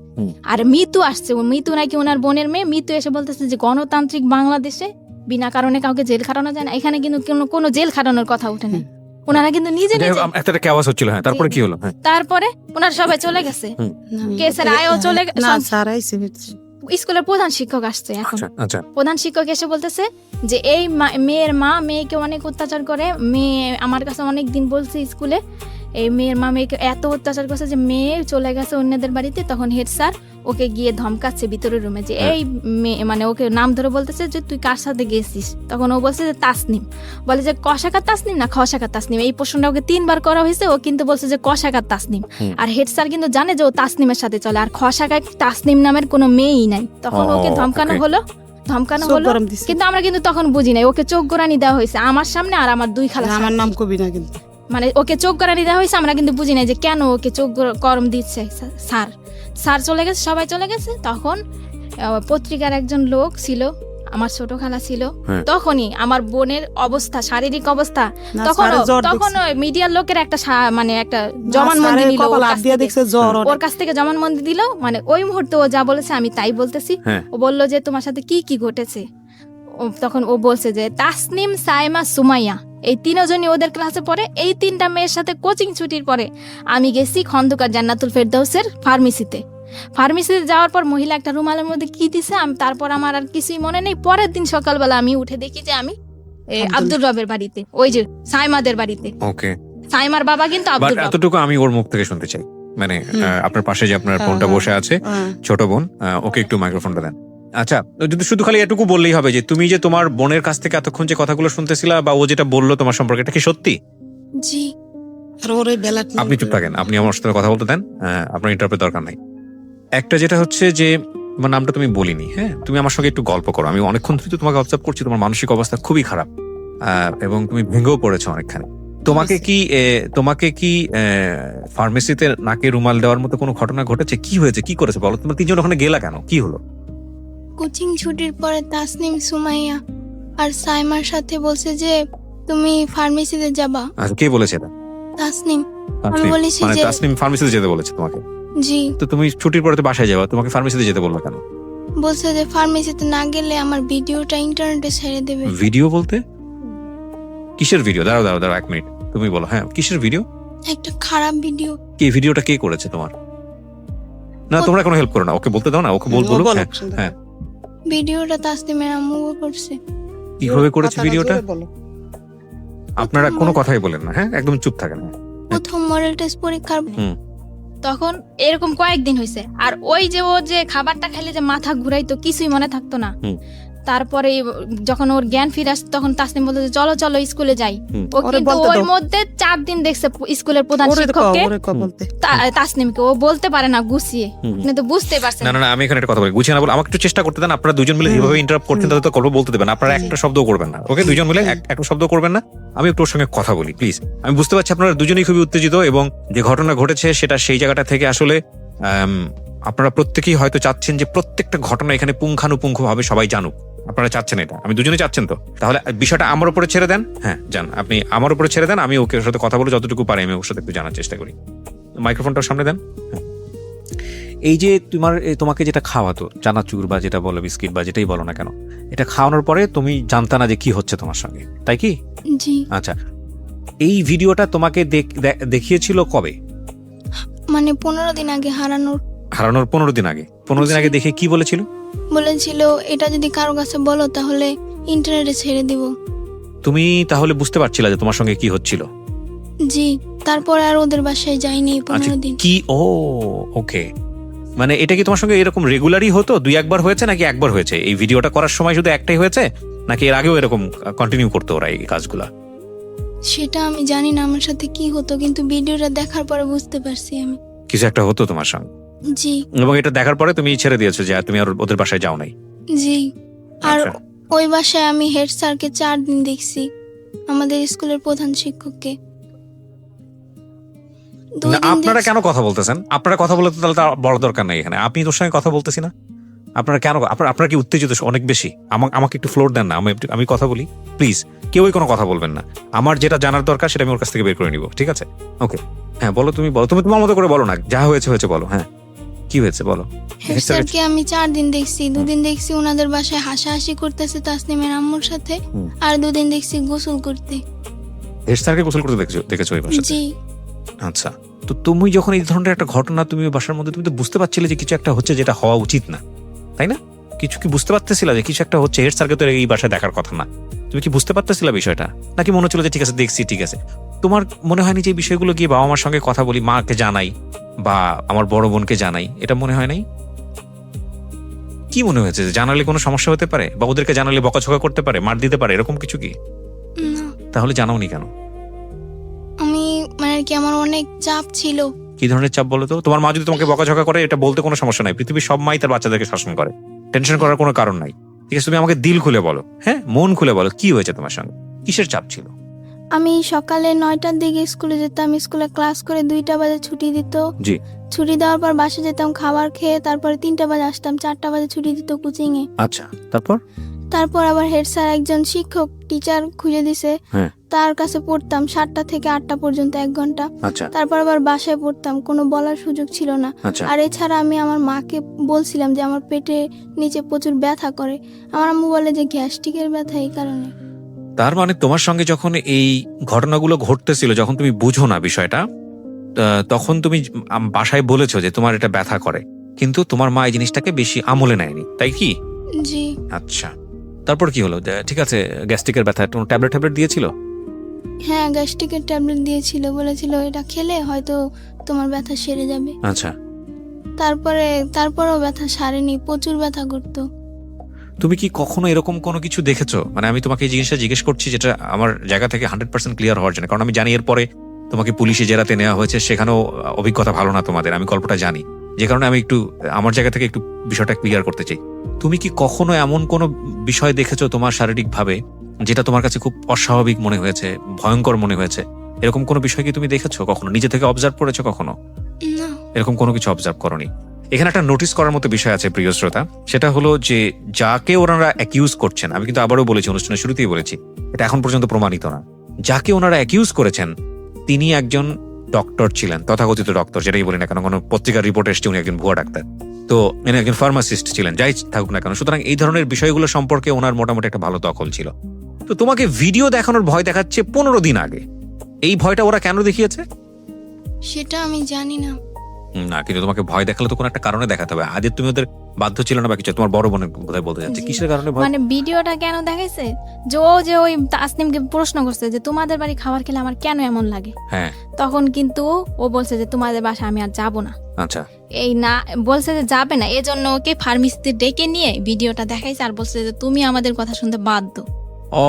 S2: আর মিতু আসছে, মিতু নাকি ওনার বোনের মেয়ে। মিতু এসে বলতেছে যে গণতান্ত্রিক বাংলাদেশে বিনা কারণে কাউকে জেল খাটানো যায় না, এখানে কিন্তু কোনো জেল খাটানোর কথা উঠে না। ওনারা কিন্তু নিজে
S1: একটা আওয়াজ হচ্ছিল। হ্যাঁ, তারপরে কি হলো?
S2: তারপরে ওনারা সবাই চলে গেছে, কেসের আয়ও চলে গেছে, স্কুলের প্রধান শিক্ষক আসছে এখন। প্রধান শিক্ষক এসে বলতেছে যে এই মেয়ের মা মেয়েকে অনেক অত্যাচার করে, মেয়ে আমার কাছে অনেক দিন বলছে স্কুলে, এই মেয়ের মা মেয়েকে এত অত্যাচার করছে যে মেয়ে চলে গেছে অন্যদের বাড়িতে। তখন হেড স্যার ওকে গিয়ে ধমকাচ্ছে ভিতরের রুমে, যে এই মেয়ে, মানে ওকে নাম ধরে বলতেছে যে তুই কার সাথে গেছিস। তখন ও বলছে যে তাসনিম, বলে যে কশাকার তাসনিম না খশাকার তাসনিম। এই প্রশ্নটা ওকে 3বার করা হয়েছে, ও কিন্তু বলছে যে কশাকার তাসনিম। আর হেড স্যার কিন্তু জানে যে ও তাসনিমের সাথে চলে, আর খশাকার তাসনিম নামের কোনো মেয়েই নাই। তখন ওকে ধমকানো হলো, কিন্তু আমরা কিন্তু তখন বুঝি নাই, ওকে চোখ গোড়ানি দেওয়া হয়েছে আমার সামনে, আর আমার 2 খালা,
S3: আমার নাম কবি না, কিন্তু
S2: মানে ওকে চোখ গোড়ানি দেওয়া হয়েছে, আমরা কিন্তু বুঝি নাই যে কেন ওকে চোখ গরম দিচ্ছে। স্যার চলে গেছে, সবাই চলে গেছে। তখন পত্রিকার একজন লোক ছিল, আমার ছোট খালা ছিল, তখনই আমার বোনের অবস্থা, শারীরিক অবস্থা, তখন মিডিয়ার লোকের একটা মানে একটা জবানবন্দি নিল, ওর কাছ থেকে জবানবন্দি দিল। মানে ওই মুহূর্তে ও যা বলেছে আমি তাই বলতেছি। ও বললো যে তোমার সাথে কি কি ঘটেছে। তখন ও বলছে যে তাসনিম, সাইমা, সুমাইয়া, এই 3জনই ওদের ক্লাসে পড়ে। এই 3টা মেয়ের সাথে কোচিং ছুটির পরে আমি গেছি খন্দকার জান্নাতুল ফেরদৌসের ফার্মেসিতে যাওয়ার পর মহিলা একটা রুমালের মধ্যে কি দিছে, তারপর আমার আর কিছুই মনে নেই। পরের দিন সকালবেলা আমি উঠে দেখি যে আমি আব্দুর রবের বাড়িতে, ওই যে সাইমাদের বাড়িতে।
S1: ওকে,
S2: সাইমার বাবা কিন্তু আব্দুর রব।
S1: এতটুকু আমি ওর মুখ থেকে শুনতে চাই, মানে আপনার পাশে যে আপনার বোনটা বসে আছে, ছোট বোন, ওকে একটু মাইক্রোফোনটা দেন। আচ্ছা, যদি শুধু খালি এটুকু বললেই হবে যে তুমি যে তোমার বোনের কাছ থেকে এতক্ষণ যে কথাগুলো শুনতেছিলা, বা ও যেটা বললো তোমার সম্পর্কে, এটা কি সত্যি?
S2: জি।
S1: আপনি চুপ থাকেন, আপনি আমার সাথে কথা বলতে দেন, আপনার ইন্টারপ্রেট দরকার নাই। একটা যেটা হচ্ছে যে তোমার নামটা তুমি বলিনি, হ্যাঁ, তুমি আমার সঙ্গে একটু গল্প করো। আমি অনেকক্ষণ ধরে তোমাকে অবজার্ভ করছি, তোমার মানসিক অবস্থা খুবই খারাপ, এবং তুমি ভেঙেও পড়েছো অনেকখানি। তোমাকে কি ফার্মেসিতে নাকে রুমাল দেওয়ার মতো কোনো ঘটনা ঘটেছে? কি হয়েছে, কি করেছে বলো? তোমরা 3জন ওখানে গেলা কেন, কি হলো?
S4: কোচিং ছুটির পরে তাসনিম, সুমাইয়া আর সাইমার সাথে বলছে যে তুমি ফার্মেসিতে যাবা।
S1: আচ্ছা, কে বলেছে এটা?
S4: তাসনিম। আমি বলেছি
S1: মানে
S4: যে
S1: তাসনিম ফার্মেসিতে যেতে বলেছে তোমাকে?
S4: জি।
S1: তো তুমি ছুটির পরে তো বাসায় যাবা, তোমাকে ফার্মেসিতে যেতে বললো কেন?
S4: বলছে যে ফার্মেসিতে না গেলে আমার ভিডিওটা ইন্টারনেটে ছেড়ে দেবে।
S1: ভিডিও বলতে কিসের ভিডিও? দাঁড়াও 1 মিনিট, তুমি বলো। হ্যাঁ, কিসের ভিডিও?
S4: একটা খারাপ ভিডিও।
S1: কি ভিডিওটা কে করেছে তোমার? না, তোমরা কোনো হেল্প করো না, ওকে বলতে দাও না, ওকে বলবো। হ্যাঁ,
S4: ভিডিওটা তাসনিমের আম্মু করছে।
S1: কিভাবে করেছে ভিডিওটা? আপনারা কোনো কথাই বলেন না, হ্যাঁ, একদম চুপ থাকেন।
S4: প্রথম মডেল টেস্ট পরীক্ষার
S2: তখন এরকম কয়েকদিন হয়েছে। আর ওই যে ও যে খাবারটা খাইলে যে মাথা ঘুরাইতো, কিছুই মনে থাকতো না। তারপরে যখন ওর জ্ঞান ফিরে আসছে তখন তাসনিম বলতে চলো চলো স্কুলে যাই। ও
S3: ওরে
S2: কিন্তু
S3: বলতে
S2: ওর
S3: দাও।
S2: মধ্যে 4 দিন দেখছে স্কুলের প্রধান
S3: ওরে
S2: শিক্ষককে
S3: বলতে
S2: তাসনিমকে, ও বলতে পারে না গুছিয়ে, আপনি তো বুঝতে পারছেন।
S1: না না না, আমি এখানে একটা কথা বলি, গুছিয়ে না বলে আমাকে একটু চেষ্টা করতে দেন। আপনারা দুজন মিলে যেভাবে ইন্টারাপ্ট করছেন তাহলে তো গল্প বলতে দেবেন, আপনারা একটা শব্দও করবেন না, ওকে? দুজন মিলে একটা শব্দ করবেন না, আমি একটু ওর সঙ্গে কথা বলি প্লিজ। আমি বুঝতে পারছি আপনারা দুজনেই খুবই উত্তেজিত, এবং যে ঘটনা ঘটেছে সেটা সেই জায়গাটা থেকে আসলে আপনারা প্রত্যেকেই হয়তো চাচ্ছেন যে প্রত্যেকটা ঘটনা এখানে পুঙ্খানুপুঙ্খভাবে সবাই জানুক। আপনারা চাচ্ছেন এটা, আমি দুজনেই চাচ্ছেন। তো তাহলে বিষয়টা আমার উপরে ছেড়ে দেন। হ্যাঁ যান, আপনি আমার উপরে ছেড়ে দেন, আমি ওকে ওর সাথে কথা বলে যতটুকু পারি আমি ওর সাথে একটু জানার চেষ্টা করি। মাইক্রোফোনটার সামনে দেন। হ্যাঁ। এই যে তোমাকে যেটা খাওয়াতো, চানাচুর বা যেটা বলো বিস্কিট বা যেটাই বলো না কেন, এটা খাওয়ানোর পরে তুমি জানতা না যে কি হচ্ছে তোমার সঙ্গে, তাই কি?
S4: জি,
S1: আচ্ছা, এই ভিডিওটা তোমাকে দেখিয়েছিল কবে?
S4: মানে 15 দিন আগে
S1: হারানোর 15 দিন আগে। 15 দিন আগে দেখে কি বলেছিল?
S4: বলেছিল এটা যদি কারো কাছে বলো তাহলে ইন্টারনেটে ছেড়ে দিব।
S1: তুমি তাহলে বুঝতে পারছিলা যে তোমার সঙ্গে কি হচ্ছিল?
S4: জি, তারপর আর ওদের বাসায় যাইনি 15 দিন।
S1: কি? ও ওকে, মানে এটা কি তোমার সঙ্গে এরকম রেগুলারই হতো? 2-1 বার হয়েছে নাকি একবার হয়েছে? এই ভিডিওটা করার সময় শুধু একটাই হয়েছে নাকি এর আগেও এরকম কন্টিনিউ করতো ওরা এই কাজগুলা?
S4: সেটা আমি জানি না আমার সাথে কি হতো, কিন্তু ভিডিওটা দেখার পরে বুঝতে পারছি আমি
S1: কিছু একটা হতো তোমার সঙ্গে,
S4: জি
S1: এবং এটা দেখার পরে তুমি ছেড়ে দিয়েছো যে আর তুমি আর ওদের বাসায় যাও নাই?
S4: জি। আর
S1: আচ্ছা।
S4: ওই বাসায় আমি হেড স্যারকে 4 দিন দেখছি, আমাদের স্কুলের প্রধান শিক্ষককে। 2
S1: না,
S4: দিন
S1: আপনারা
S4: দেখছি।
S1: কেন কথা বলতেছেন? আপনারা কথা বলতে তাহলে তার বড় দরকার নাই এখানে, আপনি তোর সঙ্গে কথা বলতেছি না, আপনারা কেন আপনারা কি উত্তেজিত অনেক বেশি? আমাকে একটু ফ্লোর দেন না, আমি কথা বলি প্লিজ। কেউই কোনো কথা বলবেন না, আমার যেটা জানার দরকার সেটা আমি ওর কাছ থেকে বের করে নিব, ঠিক আছে? ওকে, হ্যাঁ বলো, তুমি বলো, তুমি তোমার মতো করে বলো না, যা হয়েছে হয়েছে বলো। হ্যাঁ কি হয়েছে বলো।
S4: হেড স্যারকে আমি 4 দিন দেখছি। 2 দিন দেখছি ওনাদের বাসায় হাসাহাসি করতেছে তাসনিমের আম্মুর সাথে, আর 2 দিন দেখছি গোসল করতে।
S1: হেড স্যারকে গোসল করতে দেখেছো ওই বাসাতে?
S4: জি
S1: আচ্ছা, তো তুমি যখন এই ধরনের একটা ঘটনা তুমি ওই বাসার মধ্যে, তুমি তো বুঝতে পারছিলে যে কিছু একটা হচ্ছে যেটা হওয়া উচিত না, তাই না? কিছু কি বুঝতে পারতেছিলা যে কিছু একটা হচ্ছে? হেড স্যারকে তো এই বাসায় দেখার কথা না, তুমি কি বুঝতে পারতেছিলা বিষয়টা? নাকি মনে হচ্ছিল যে ঠিক আছে দেখছি, ঠিক আছে? তোমার মনে হয়নি যে এই বিষয়গুলো গিয়ে বাবা মার সঙ্গে কথা বলি, মাকে জানাই বা আমার বড় বোনকে জানাই, এটা মনে হয় নাই? কি মনে হয়েছে যে জানালে কোনো সমস্যা হতে পারে, বা ওদেরকে জানালে বকাঝকা করতে পারে, মার দিতে পারে, এরকম কিছু কি?
S4: না,
S1: তাহলে জানাওনি কেন?
S4: আমি মানে আর কি আমার অনেক চাপ ছিল।
S1: কি ধরনের চাপ বলো তো? তোমার মা যদি তোমাকে বকাঝকা করে এটা বলতে কোনো সমস্যা নাই, পৃথিবীর সব মাই তার বাচ্চাদেরকে শাসন করে, টেনশন করার কোনো কারণ নাই, ঠিক আছে? তুমি আমাকে দিল খুলে বলো, হ্যাঁ মন খুলে বলো, কি হয়েছে তোমার সঙ্গে, কিসের চাপ ছিল?
S4: আমি সকালে 9টার দিকে স্কুলে যেতাম, স্কুলে ক্লাস করে 2টা বাজে ছুটি দিত।
S1: জি।
S4: ছুটি দেওয়ার পর বাসে যেতাম খাবার খেয়ে, তারপরে 3টা বাজে আসতাম, 4টা বাজে ছুটি দিত কোচিং এ।
S1: আচ্ছা, তারপর?
S4: তারপর আবার হেড স্যার একজন শিক্ষক টিচার খুঁজে দিছে,
S1: হ্যাঁ।
S4: তার কাছে পড়তাম 7টা থেকে 8টা পর্যন্ত 1 ঘন্টা।
S1: আচ্ছা
S4: তারপর আবার বাসায় পড়তাম, কোনো বলার সুযোগ ছিল না।
S1: আচ্ছা
S4: আর এছাড়া আমি আমার মাকে বলছিলাম যে আমার পেটে নিচে প্রচুর ব্যথা করে, আমার আম্মু বলে যে গ্যাস্ট্রিকের ব্যথা, এই কারণে।
S1: তার মানে তোমার সঙ্গে যখন এই ঘটনাগুলো ঘটতেছিল, যখন তুমি বুঝো না বিষয়টা, তখন তুমি বাসায় বলেছো যে তোমার এটা ব্যথা করে, কিন্তু তোমার মা এই জিনিসটাকে বেশি আমলে নেয়নি, তাই কি?
S4: জি।
S1: আচ্ছা, তারপর কি হলো? ঠিক আছে, গ্যাস্ট্রিকের ব্যথা, কোনো ট্যাবলেট দিয়েছিল?
S4: হ্যাঁ, গ্যাস্ট্রিকের ট্যাবলেট দিয়েছিল, বলেছিল এটা খেলে হয়তো তোমার ব্যথা সেরে যাবে।
S1: আচ্ছা,
S4: তারপরেও ব্যথা সারেনি, প্রচুর ব্যথা করতো।
S1: তুমি কি কখনো এরকম কোনো কিছু দেখেছো? মানে আমি তোমাকে এই জিনিসটা জিজ্ঞেস করছি যেটা আমার জায়গা থেকে 100% ক্লিয়ার হওয়ার জন্য, কারণ আমি জানি এরপরে তোমাকে পুলিশে জেরাতে নেওয়া হয়েছে, সেখানেও অভিজ্ঞতা ভালো না তোমাদের, আমি গল্পটা জানি, যে কারণে আমি একটু আমার জায়গা থেকে একটু বিষয়টা ক্লিয়ার করতে চাই। তুমি কি কখনো এমন কোনো বিষয় দেখেছো তোমার শারীরিকভাবে যেটা তোমার কাছে খুব অস্বাভাবিক মনে হয়েছে, ভয়ঙ্কর মনে হয়েছে? এরকম কোনো বিষয় কি তুমি দেখেছো কখনো? নিজে থেকে অবজার্ভ করেছো কখনো?
S4: না।
S1: এরকম কোনো কিছু অবজার্ভ করনি? এখানে একটা নোটিস করার মতো বিষয় আছে প্রিয় শ্রোতা, সেটা হলো যে যাকে ওনারা অ্যাকিউজ করছেন, আমি কিন্তু আবারও বলেছি, অনুষ্ঠানের শুরুতেই বলেছি, এটা এখন পর্যন্ত প্রমাণিত না, যাকে ওনারা অ্যাকিউজ করেছেন তিনি একজন ডক্টর ছিলেন, তথাকথিত ডক্টর, যেটাই বলি না কেন, কোনো পত্রিকার রিপোর্ট এসছে উনি একজন ভুয়া ডাক্তার, তো উনি একজন ফার্মাসিস্ট ছিলেন, যাই থাকুক না কেন। সুতরাং এই ধরনের বিষয়গুলো সম্পর্কে ওনার মোটামুটি একটা ভালো দখল ছিল। তো তোমাকে ভিডিও দেখানোর ভয় দেখাচ্ছে 15 দিন আগে, এই ভয়টা ওরা কেন দেখিয়েছে?
S4: সেটা আমি জানি না।
S1: না, কিন্তু তোমাকে ভয় দেখালে তো কোনো একটা কারণে দেখাতে হবে। আগে তুমি ওদের বাধ্য ছিল না বা কিছু? তোমার বড় বোনের বোধহয় বলতে যাচ্ছে,
S2: জি।
S1: কিসের কারণে ভয়?
S2: মানে ভিডিওটা কেন দেখাইছে যে ও যে ওই তাসনিমকে প্রশ্ন করছে যে তোমাদের বাড়ি খাবার খেলে আমার কেন এমন লাগে,
S1: হ্যাঁ,
S2: তখন কিন্তু ও বলছে যে তোমাদের বাসা আমি আর যাব না।
S1: আচ্ছা,
S2: এই না বলছে যে যাবে না, এজন্য ওকে ফার্মেসিতে ডেকে নিয়ে ভিডিওটা দেখাইছে আর বলছে যে তুমি আমাদের কথা শুনতে বাধ্য।
S1: ও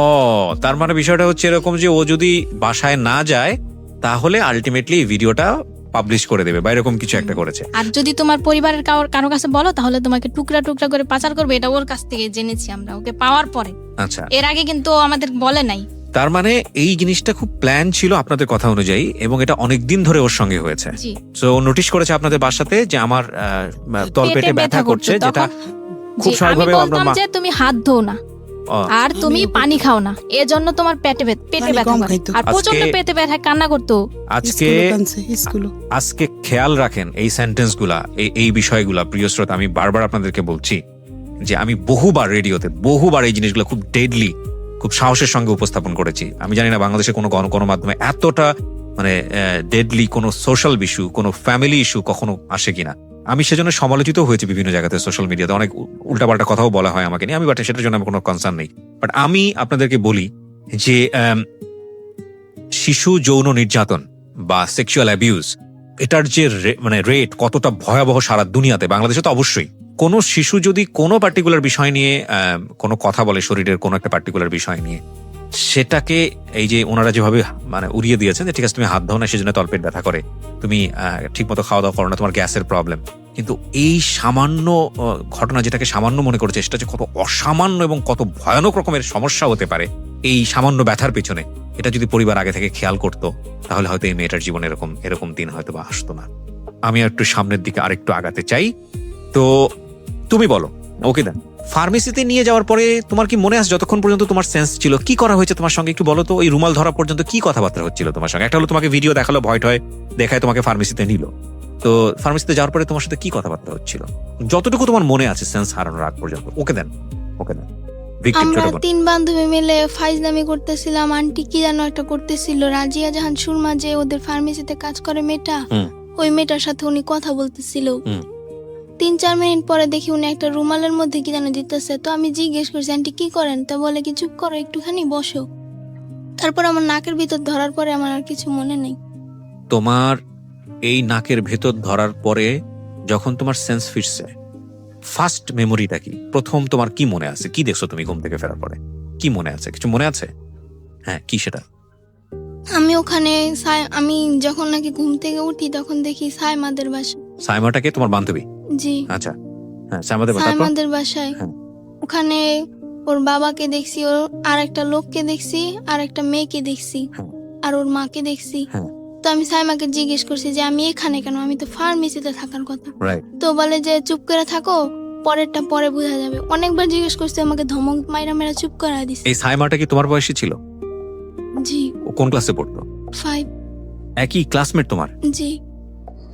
S1: তার মানে বিষয়টা হচ্ছে এরকম যে ও যদি বাসায় না যায় তাহলে আলটিমেটলি ভিডিওটা পাবলিশ করে দেবে বা এরকম কিছু একটা করেছে।
S2: আর যদি তোমার পরিবারের কারো কাছে বলো তাহলে তোমাকে টুকরা টুকরা করে পাচার করবে, এটা ওর কাছ থেকে জেনেছি আমরা ওকে পাওয়ার পরে।
S1: আচ্ছা,
S2: এর আগে কিন্তু ও আমাদের বলে নাই।
S1: তার মানে এই জিনিসটা খুব প্ল্যান ছিল আপনাদের কথা অনুযায়ী এবং এটা অনেকদিন ধরে ওর সঙ্গে হয়েছে।
S2: জি,
S1: সো নোটিশ করেছে আপনাদের বাসাতে যে আমার তলপেটে ব্যথা করছে, যেটা খুব
S2: জি, আমি
S1: স্বাভাবিকভাবে আমরা
S2: বলতাম যে তুমি হাত ধো না আর তুমি পানি খাও না, এজন্য তোমার পেটে
S3: পানি
S2: ব্যথা
S3: কম
S2: করে।
S3: খাইতো।
S2: আর প্রচন্ড
S1: আজকে-
S2: পেটে ব্যথা কান্না করতো।
S1: আজকে আজকে খেয়াল রাখেন এই সেন্টেন্স গুলা, এই বিষয়গুলা। প্রিয় শ্রোতা, আমি বারবার আপনাদেরকে বলছি যে আমি বহুবার রেডিওতে বহুবার এই জিনিসগুলো খুব ডেডলি, খুব সাহসের সঙ্গে উপস্থাপন করেছি। আমি জানি না বাংলাদেশে কোনো গণমাধ্যমে এতটা মানে ডেডলি কোনো সোশ্যাল ইস্যু, কোনো ফ্যামিলি ইস্যু কখনো আসে কিনা। আমি সেজন্য সমালোচিত হয়েছি বিভিন্ন জায়গাতে, সোশ্যাল মিডিয়াতে অনেক উল্টাপাল্টা কথাও বলা হয় আমাকে নিয়ে। আমি বাট সেটার জন্য আমার কোনো কনসার্ন নেই। বাট আমি আপনাদেরকে বলি যে শিশু যৌন নির্যাতন বা সেক্সুয়াল অ্যাবিউজ, এটার যে মানে রেট কতটা ভয়াবহ সারা দুনিয়াতে, বাংলাদেশে তো অবশ্যই। কোনো শিশু যদি কোনো পার্টিকুলার বিষয় নিয়ে কোনো কথা বলে, শরীরের কোনো একটা পার্টিকুলার বিষয় নিয়ে, সেটাকে এই যে ওনারা যেভাবে মানে উড়িয়ে দিয়েছেন যে ঠিক আছে তুমি হাত ধাও না সেজন্য তলপেট ব্যথা করে, তুমি ঠিক মতো খাওয়া দাওয়া করো না, তোমার গ্যাসের প্রবলেম। কিন্তু এই সামান্য ঘটনা যেটাকে সামান্য মনে করেছে, সেটা যে কত অসামান্য এবং কত ভয়ানক রকমের সমস্যা হতে পারে এই সামান্য ব্যথার পেছনে, এটা যদি পরিবার আগে থেকে খেয়াল করতো তাহলে হয়তো এই মেয়েটার জীবনে এরকম দিন হয়তো বা আসতো না। আমি একটু সামনের দিকে আরেকটু আগাতে চাই। তো তুমি বলো, ওকে দেন, ফার্মেসিতে নিয়ে যাওয়ার পরে তোমার কি মনে আছে যতক্ষণ পর্যন্ত তোমার সেন্স ছিল কি করা হয়েছে তোমার সঙ্গে একটু বলো তো? ওই রুমাল ধরা পর্যন্ত কি কথাবার্তা হচ্ছিল তোমার সঙ্গে? একটা হলো তোমাকে ভিডিও দেখালো, ভয় টয় দেখায় তোমাকে ফার্মেসিতে নিল, তো ফার্মেসিতে যাওয়ার পরে তোমার সাথে কি কথাবার্তা হচ্ছিল যতটুকু তোমার মনে আছে সেন্স হারানোর আগ পর্যন্ত? ওকে দেন, ওকে দেন। ভিক্টিম
S4: আমরা
S1: ছোট বোন।
S4: 3 বান্ধবী মিলে ফাইজলামি করতেছিলাম। আন্টি কি যেন একটা করতেছিল, রাজিয়া জাহান সুরমা যে ওদের ফার্মেসিতে কাজ করে মেয়েটা,
S1: হুম।
S4: ওই মেয়েটার সাথে উনি কথা বলতেছিল।
S1: হুম।
S4: 3-4 মিনিট পরে দেখি উনি একটা রুমালের মধ্যে কি যেন দিতেছে। তো আমি জিজ্ঞেস করছি আন্টি কি করেন, তা বলে কি চুপ করো একটুখানি বসো। তারপর আমার নাকের ভিতর ধরার পরে আমার আর কিছু মনে নেই।
S1: তোমার এই নাকের ভেতর ধরার পরে যখন তোমার সেন্স ফিরছে, ফার্স্ট মেমোরিটা কি? প্রথম তোমার কি মনে আছে? কি দেখছো তুমি ঘুম থেকে ফেরার পরে? কি মনে আছে? কিছু মনে আছে? হ্যাঁ, কি সেটা?
S4: আমি ওখানে আমি যখন নাকি ঘুম থেকে উঠি তখন দেখি সাইমাদের বাসা।
S1: সাইমাটাকে তোমার বান্ধবী?
S4: জি,
S1: আচ্ছা, হ্যাঁ, সাইমাদের বাসা। তারপর?
S4: সাইমাদের বাসায়
S1: হ্যাঁ।
S4: ওখানে ওর বাবাকে দেখছি, ওর আর একটা লোককে দেখছি, আর একটা মেয়েকে দেখছি,
S1: হ্যাঁ।
S4: আর ওর মাকে দেখছি।
S1: হ্যাঁ।
S4: তো আমি সাইমাকে জিজ্ঞেস করছি যে আমি এখানে কেন, আমি তো ফার্মেসিতে থাকার কথা।
S1: রাইট।
S4: তো বলে যে চুপ করে থাকো, পরেরটা পরে বোঝা যাবে। অনেকবার জিজ্ঞেস করছি, আমাকে ধমক মাইরা মেরা চুপ করা দিছে।
S1: এই সাইমাটা কি তোমার বয়সী ছিল?
S4: জি,
S1: ও কোন ক্লাসে পড়তো?
S4: 5।
S1: একই ক্লাসমেট তোমার?
S4: জি,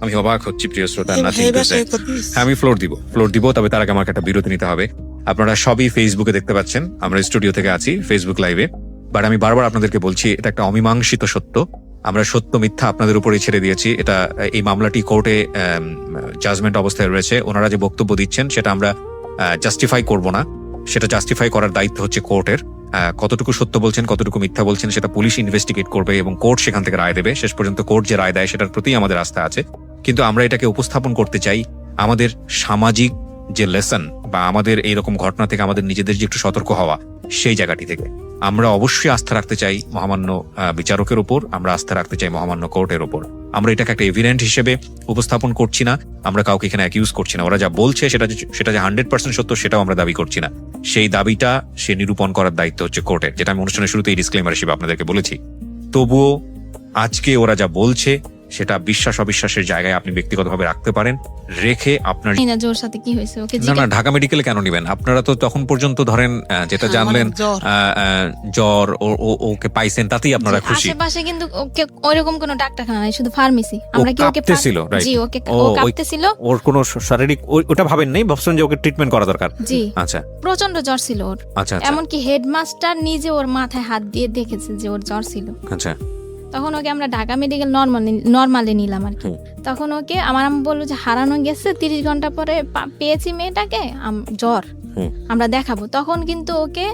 S1: আমি অবাক হচ্ছি প্রিয় শ্রোতা, নাথিং টু সে। আমি ফ্লোর দিব, তবে তার আগে আমাকে একটা বিরতি নিতে হবে। আপনারা সবই ফেসবুকে দেখতে পাচ্ছেন, আমরা স্টুডিও থেকে আছি ফেসবুক লাইভে। বাট আমি বারবার আপনাদেরকে বলছি এটা একটা অমীমাংসিত সত্য। আমরা সত্য মিথ্যা আপনাদের উপরেই ছেড়ে দিয়েছি। এটা এই মামলাটি কোর্টে জাজমেন্ট অবস্থায় রয়েছে। ওনারা যে বক্তব্য দিচ্ছেন সেটা আমরা জাস্টিফাই করব না, সেটা জাস্টিফাই করার দায়িত্ব হচ্ছে কোর্টের। কতটুকু সত্য বলছেন, কতটুকু মিথ্যা বলছেন সেটা পুলিশ ইনভেস্টিগেট করবে এবং কোর্ট সেখান থেকে রায় দেবে। শেষ পর্যন্ত কোর্ট যে রায় দেয় সেটার প্রতি আমাদের আস্থা আছে। কিন্তু আমরা এটাকে উপস্থাপন করতে চাই আমাদের সামাজিক যে লেসন বা আমাদের এইরকম ঘটনা থেকে আমাদের নিজেদের যে একটু সতর্ক হওয়া, সেই জায়গাটি থেকে আমরা অবশ্যই আস্থা রাখতে চাই মহামান্য বিচারকের উপর, আমরা আস্থা রাখতে চাই মহামান্য কোর্টের উপর। আমরা এটাকে একটা এভিডেন্ট হিসেবে উপস্থাপন করছি না, আমরা কাউকে এখানে অ্যাকিউজ করছি না। ওরা যা বলছে সেটা যে 100% সত্য সেটাও আমরা দাবি করছি না। সেই দাবিটা সে নিরূপণ করার দায়িত্ব হচ্ছে কোর্টের, যেটা আমি অনুষ্ঠানের শুরুতেই ডিসক্লেমার হিসেবে আপনাদেরকে বলেছি। তবুও আজকে ওরা যা বলছে সেটা বিশ্বাস অবিশ্বাসের জায়গায় আপনি ব্যক্তিগতভাবে রাখতে পারেন, রেখে আপনার
S2: না জোর সাথে কি হয়েছে ওকে
S1: না ঢাকা মেডিকেলে কেন নিবেন আপনারা? তো তখন পর্যন্ত ধরেন যেটা জানলেন জ্বর, ওকে পাইছেন, তাতেই আপনারা খুশি।
S2: আশেপাশে কিন্তু ওকে ওইরকম কোনো ডাক্তারখানা নাই, শুধু ফার্মেসি। আমরা কি ওকে
S1: কাঁপতেছিল, রাইট?
S2: জি, ওকে ও কাঁপতেছিল।
S1: ওর কোনো শারীরিক ওটা ভাবেন নাই, ভাবছেন যে ওকে ট্রিটমেন্ট করা দরকার?
S2: জি,
S1: আচ্ছা,
S2: প্রচন্ড জ্বর ছিল ওর।
S1: আচ্ছা,
S2: এমনকি হেডমাস্টার নিজে ওর মাথায় হাত দিয়ে দেখেছে যে ওর জ্বর ছিল।
S1: আচ্ছা।
S2: তখন ওকে আমরা ঢাকা মেডিকেল নর্মালি নিলাম আর কি। তখন ওকে আমার আম্মু বললো যে হারানো গেছে, 30 ঘন্টা পরে পেয়েছি মেয়েটাকে, জ্বর, আমরা দেখাবো। তখন কিন্তু ওকে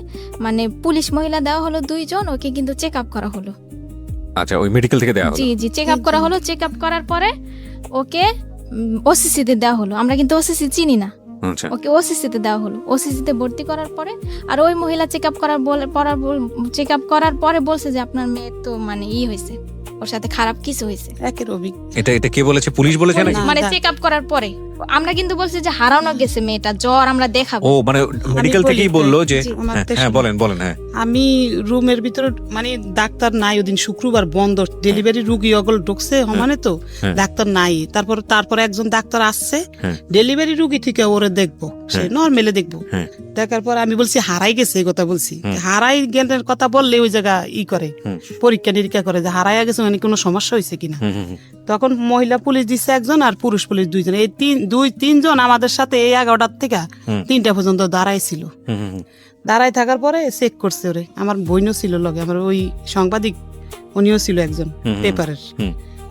S2: মানে পুলিশ মহিলা দেওয়া হলো 2 জন, ওকে কিন্তু চেক আপ করা হলো।
S1: আচ্ছা, ওই মেডিকেল থেকে দেওয়া হলো?
S2: জি জি, চেক আপ করা হলো। চেক আপ করার পরে ওকে ওসিসিতে দেওয়া হলো। আমরা কিন্তু ওসিসি চিনি না, ওকে ওসিসিতে দেওয়া হলো। ওসিসিতে ভর্তি করার পরে আর ওই মহিলা চেক আপ করার পরে বলছে যে আপনার মেয়ের তো মানে হয়েছে, ওর সাথে খারাপ কিছু হয়েছে।
S1: এটা কে বলেছে? পুলিশ বলেছে নাকি?
S2: মানে চেক আপ করার পরে আমরা কিন্তু বলছি যে হারানো গেছে মেয়েটা, জ্বর, আমরা দেখাবো।
S1: ও মানে মেডিকেল থেকেই বললো যে হ্যাঁ বলেন। হ্যাঁ,
S3: আমি রুমের ভিতরে মানে ডাক্তার নাই ওদিন, শুক্রবার বন্ধ, ডেলিভারি রুগী অগল ঢুকছে সমানে, তো ডাক্তার নাই। তারপর একজন ডাক্তার আসছে, ডেলিভারি রুগী থেকে ওরে দেখবো, সে নর্মালি দেখবো। দেখার পর আমি বলছি হারাই গেছে, এই কথা বলছি। হারাই গেলের কথা বললে ওই জায়গা করে পরীক্ষা নিরীক্ষা করে যে হারাইয়া গেছে মানে কোনো সমস্যা হয়েছে কিনা। তখন মহিলা পুলিশ দিচ্ছে একজন আর পুরুষ পুলিশ 2 জন। এই 2-3 জন আমাদের সাথে এই 11টার থেকে 3টা পর্যন্ত দাঁড়াইছিল। দাঁড়াই থাকার পরে চেক করছে ওরে। আমার বোনও ছিল লগে, আমার ওই সাংবাদিক উনিও ছিল একজন পেপারের।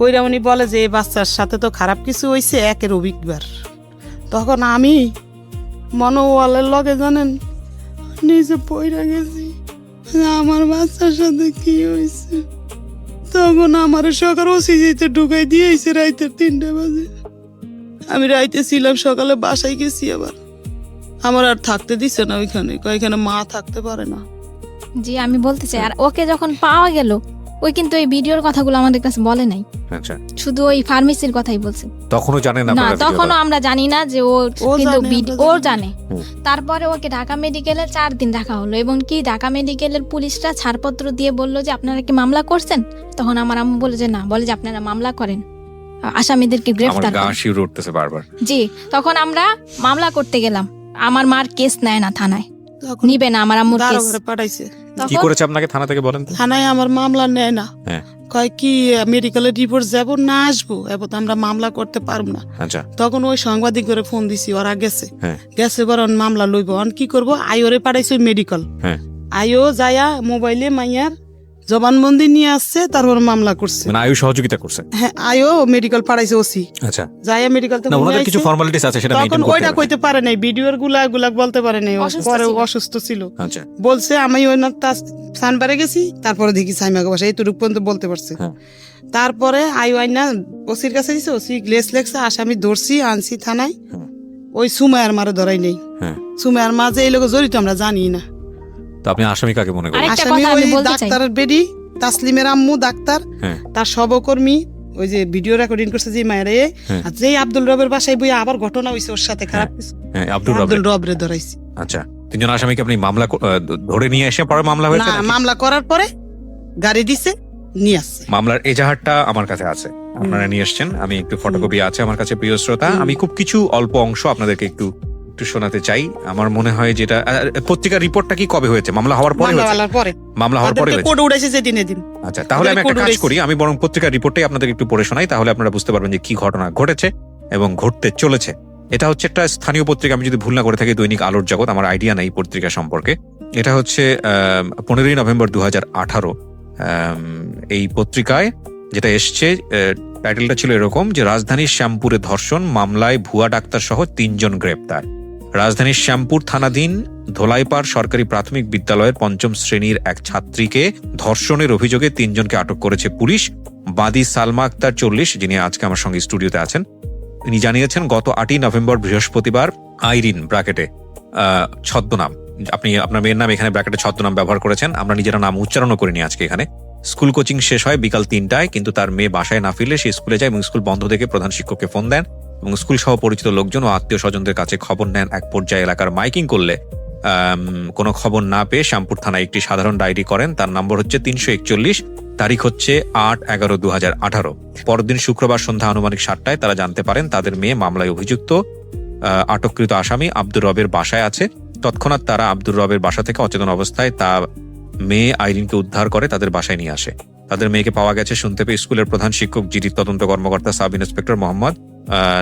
S3: ওইরা উনি বলে যে এই বাচ্চার সাথে তো খারাপ কিছু হয়েছে, একের অভিজ্ঞবার। তখন আমি মনোওয়ালের লগে জানেন নিজে পয়রা গেছি আমার বাচ্চার সাথে কি হয়েছে। তখন আমার সকাল ওসিতে ঢুকাই দিয়েছে রাইতের 3টা বাজে। আমি রাইতে ছিলাম, সকালে বাসায় গেছি। আবার আমার আর থাকতে দিচ্ছে না ওইখানে মা থাকতে পারে না।
S2: জি, আমি বলতে চাই, আর ওকে যখন পাওয়া গেল ওই কিন্তু এই ভিডিওর কথাগুলো আমাদের কাছে বলে নাই।
S1: আচ্ছা,
S2: শুধু ওই ফার্মেসির কথাই বলছে।
S1: তখনও জানে না?
S2: না, তখনও আমরা জানি না যে ও কিন্তু ও জানে। তারপরে ওকে ঢাকা মেডিকেলে 4 দিন রাখা হলো, এবং কি ঢাকা মেডিকেলের পুলিশরা ছাড়পত্র দিয়ে বললো যে আপনারা কি মামলা করছেন? তখন আমার আম্মু বলে যে না, বলে যে আপনারা মামলা করেন, আসামিদেরকে গ্রেফতার করেন। জি, তখন আমরা মামলা করতে গেলাম। আমার মার কেস নেয় না থানায়, নিবে না আমার আম্মুর কেস।
S3: পাঠাইছে।
S1: কি করেছে আপনাকে থানা থেকে বলেন?
S3: থানায় আমার মামলা নেয় না, কয় কি মেডিকেলের রিপোর্ট যাব না আসবো, এবার আমরা মামলা করতে পারবো না।
S1: আচ্ছা,
S3: তখন ওই সাংবাদিক করে ফোন দিছি, ওরা গেছে বড় মামলা লইব। অন কি করবো, আইওরে পাঠাইছে মেডিকেল। আইও যায়া মোবাইলে মাইয়ার জবানবন্দি নিয়ে আসছে, তারপর মামলা করছে।
S1: মানে আয়ু সহযোগিতা করছে?
S3: হ্যাঁ, আইও মেডিকেল পাঠাইছে ওসি।
S1: আচ্ছা,
S3: যায়া মেডিকেল থেকে
S1: ওনাদের কিছু ফর্মালিটিস আছে, সেটা মেইনটেইন করতে
S3: ওইটা কইতে পারে নাই, ভিডিওর গুলা বলতে পারে নাই, পরে অসুস্থ ছিল।
S1: আচ্ছা,
S3: বলছে আমি ওই না সানবারে গেছি, তারপরে দেখি সাইমাকে বসে, এইটুকু পর্যন্ত বলতে পারছে। তারপরে আইও আইনা ওসির কাছে দিছে, ওসি গ্লেস লেখছে, আসামি ধরছি আনছি থানায়। ওই সুমায়ার মারে ধরাই নেই। সুমায়ার মা যে এই লোক জড়িত আমরা জানি না।
S1: তো আপনি আসামি কাকে মনে করেন?
S3: আসামি ওই ডাক্তারের বেডি, তাসলিমের আম্মু ডাক্তার, তার সহকর্মী, ওই যে ভিডিও রেকর্ডিং করছে যে মায়েরে, আর যে আব্দুল রবের বাসায় বই আবার ঘটনা হইছে ওর সাথে খারাপ কিছু, আব্দুল রবরে ধরাইছি।
S1: আচ্ছা, 3 জন আসামিকে আপনি মামলা ধরে নিয়ে এসে পরে মামলা হয়েছে?
S3: না, মামলা করার পরে গাড়ি দিছে, নিয়ে আসছে।
S1: মামলার এজাহারটা আমার কাছে আছে, আপনারা নিয়ে এসেছেন, আমি একটু ফটোকপি আছে আমার কাছে। প্রিয় শ্রোতা, আমি খুব কিছু অল্প অংশ আপনাদেরকে একটু শোনাতে চাই। আমার মনে হয় যেটা পত্রিকার রিপোর্টটা কি কবে হয়েছে? মামলা হওয়ার পরে? মামলা হওয়ার পরে
S3: কোর্ট উঠাইছে যেদিন এদিন।
S1: আচ্ছা, তাহলে আমি একটা কাজ করি, আমি বরং পত্রিকার রিপোর্টটাই আপনাদের একটু পড়ে শোনাই, তাহলে আপনারা বুঝতে পারবেন যে কি ঘটনা ঘটেছে এবং ঘটতে চলেছে। এটা হচ্ছে একটা স্থানীয় পত্রিকা, আমি যদি ভুল না করে থাকি, দৈনিক আলোর জগৎ। আমার আইডিয়া নেই পত্রিকা সম্পর্কে। এটা হচ্ছে 15ই নভেম্বর 2018। এই পত্রিকায় যেটা এসছে, টাইটেলটা ছিল এরকম যে রাজধানীর শ্যামপুরে ধর্ষণ মামলায় ভুয়া ডাক্তার সহ 3 জন গ্রেপ্তার। রাজধানীর শ্যামপুর থানাধীন ধোলাইপাড় সরকারি প্রাথমিক বিদ্যালয়ের 5ম শ্রেণীর এক ছাত্রীকে ধর্ষণের অভিযোগে 3 জনকে আটক করেছে পুলিশ। বাদী সালমা আক্তার 40, যিনি আজকে আমার সঙ্গে স্টুডিওতে আছেন, তিনি জানিয়েছেন গত 8ই নভেম্বর বৃহস্পতিবার আইরিন ব্র্যাকেটে ছদ্মনাম, আপনি আপনার মেয়ের নাম এখানে ব্র্যাকেটে ছদ্মনাম ব্যবহার করেছেন, আমরা নিজেরা নাম উচ্চারণও করিনি আজকে এখানে। স্কুল কোচিং শেষ হয় বিকাল 3টায়, কিন্তু তার মেয়ে বাসায় না ফিরলে সে স্কুলে যায় এবং স্কুল বন্ধ দেখে প্রধান শিক্ষককে ফোন দেন এবং স্কুল সহ পরিচিত লোকজন ও আত্মীয় স্বজনদের কাছে খবর নেন। এক পর্যায়ে এলাকার মাইকিং করলে কোনো খবর না পেয়ে শ্যামপুর থানায় একটি সাধারণ ডায়েরি করেন। তার নম্বর হচ্ছে 341, তারিখ হচ্ছে 8/11/2018। পরদিন শুক্রবার সন্ধ্যা আনুমানিক 7টায় তারা জানতে পারেন তাদের মেয়ে মামলায় অভিযুক্ত আটককৃত আসামি আব্দুর রবের বাসায় আছে। তৎক্ষণাৎ তারা আব্দুর রবের বাসা থেকে অচেতন অবস্থায় তার মেয়ে আইরিনকে উদ্ধার করে তাদের বাসায় নিয়ে আসে। তাদের মেয়েকে পাওয়া গেছে শুনতে পেয়ে স্কুলের প্রধান শিক্ষক, জিডির তদন্ত কর্মকর্তা সাব ইন্সপেক্টর মোহাম্মদ,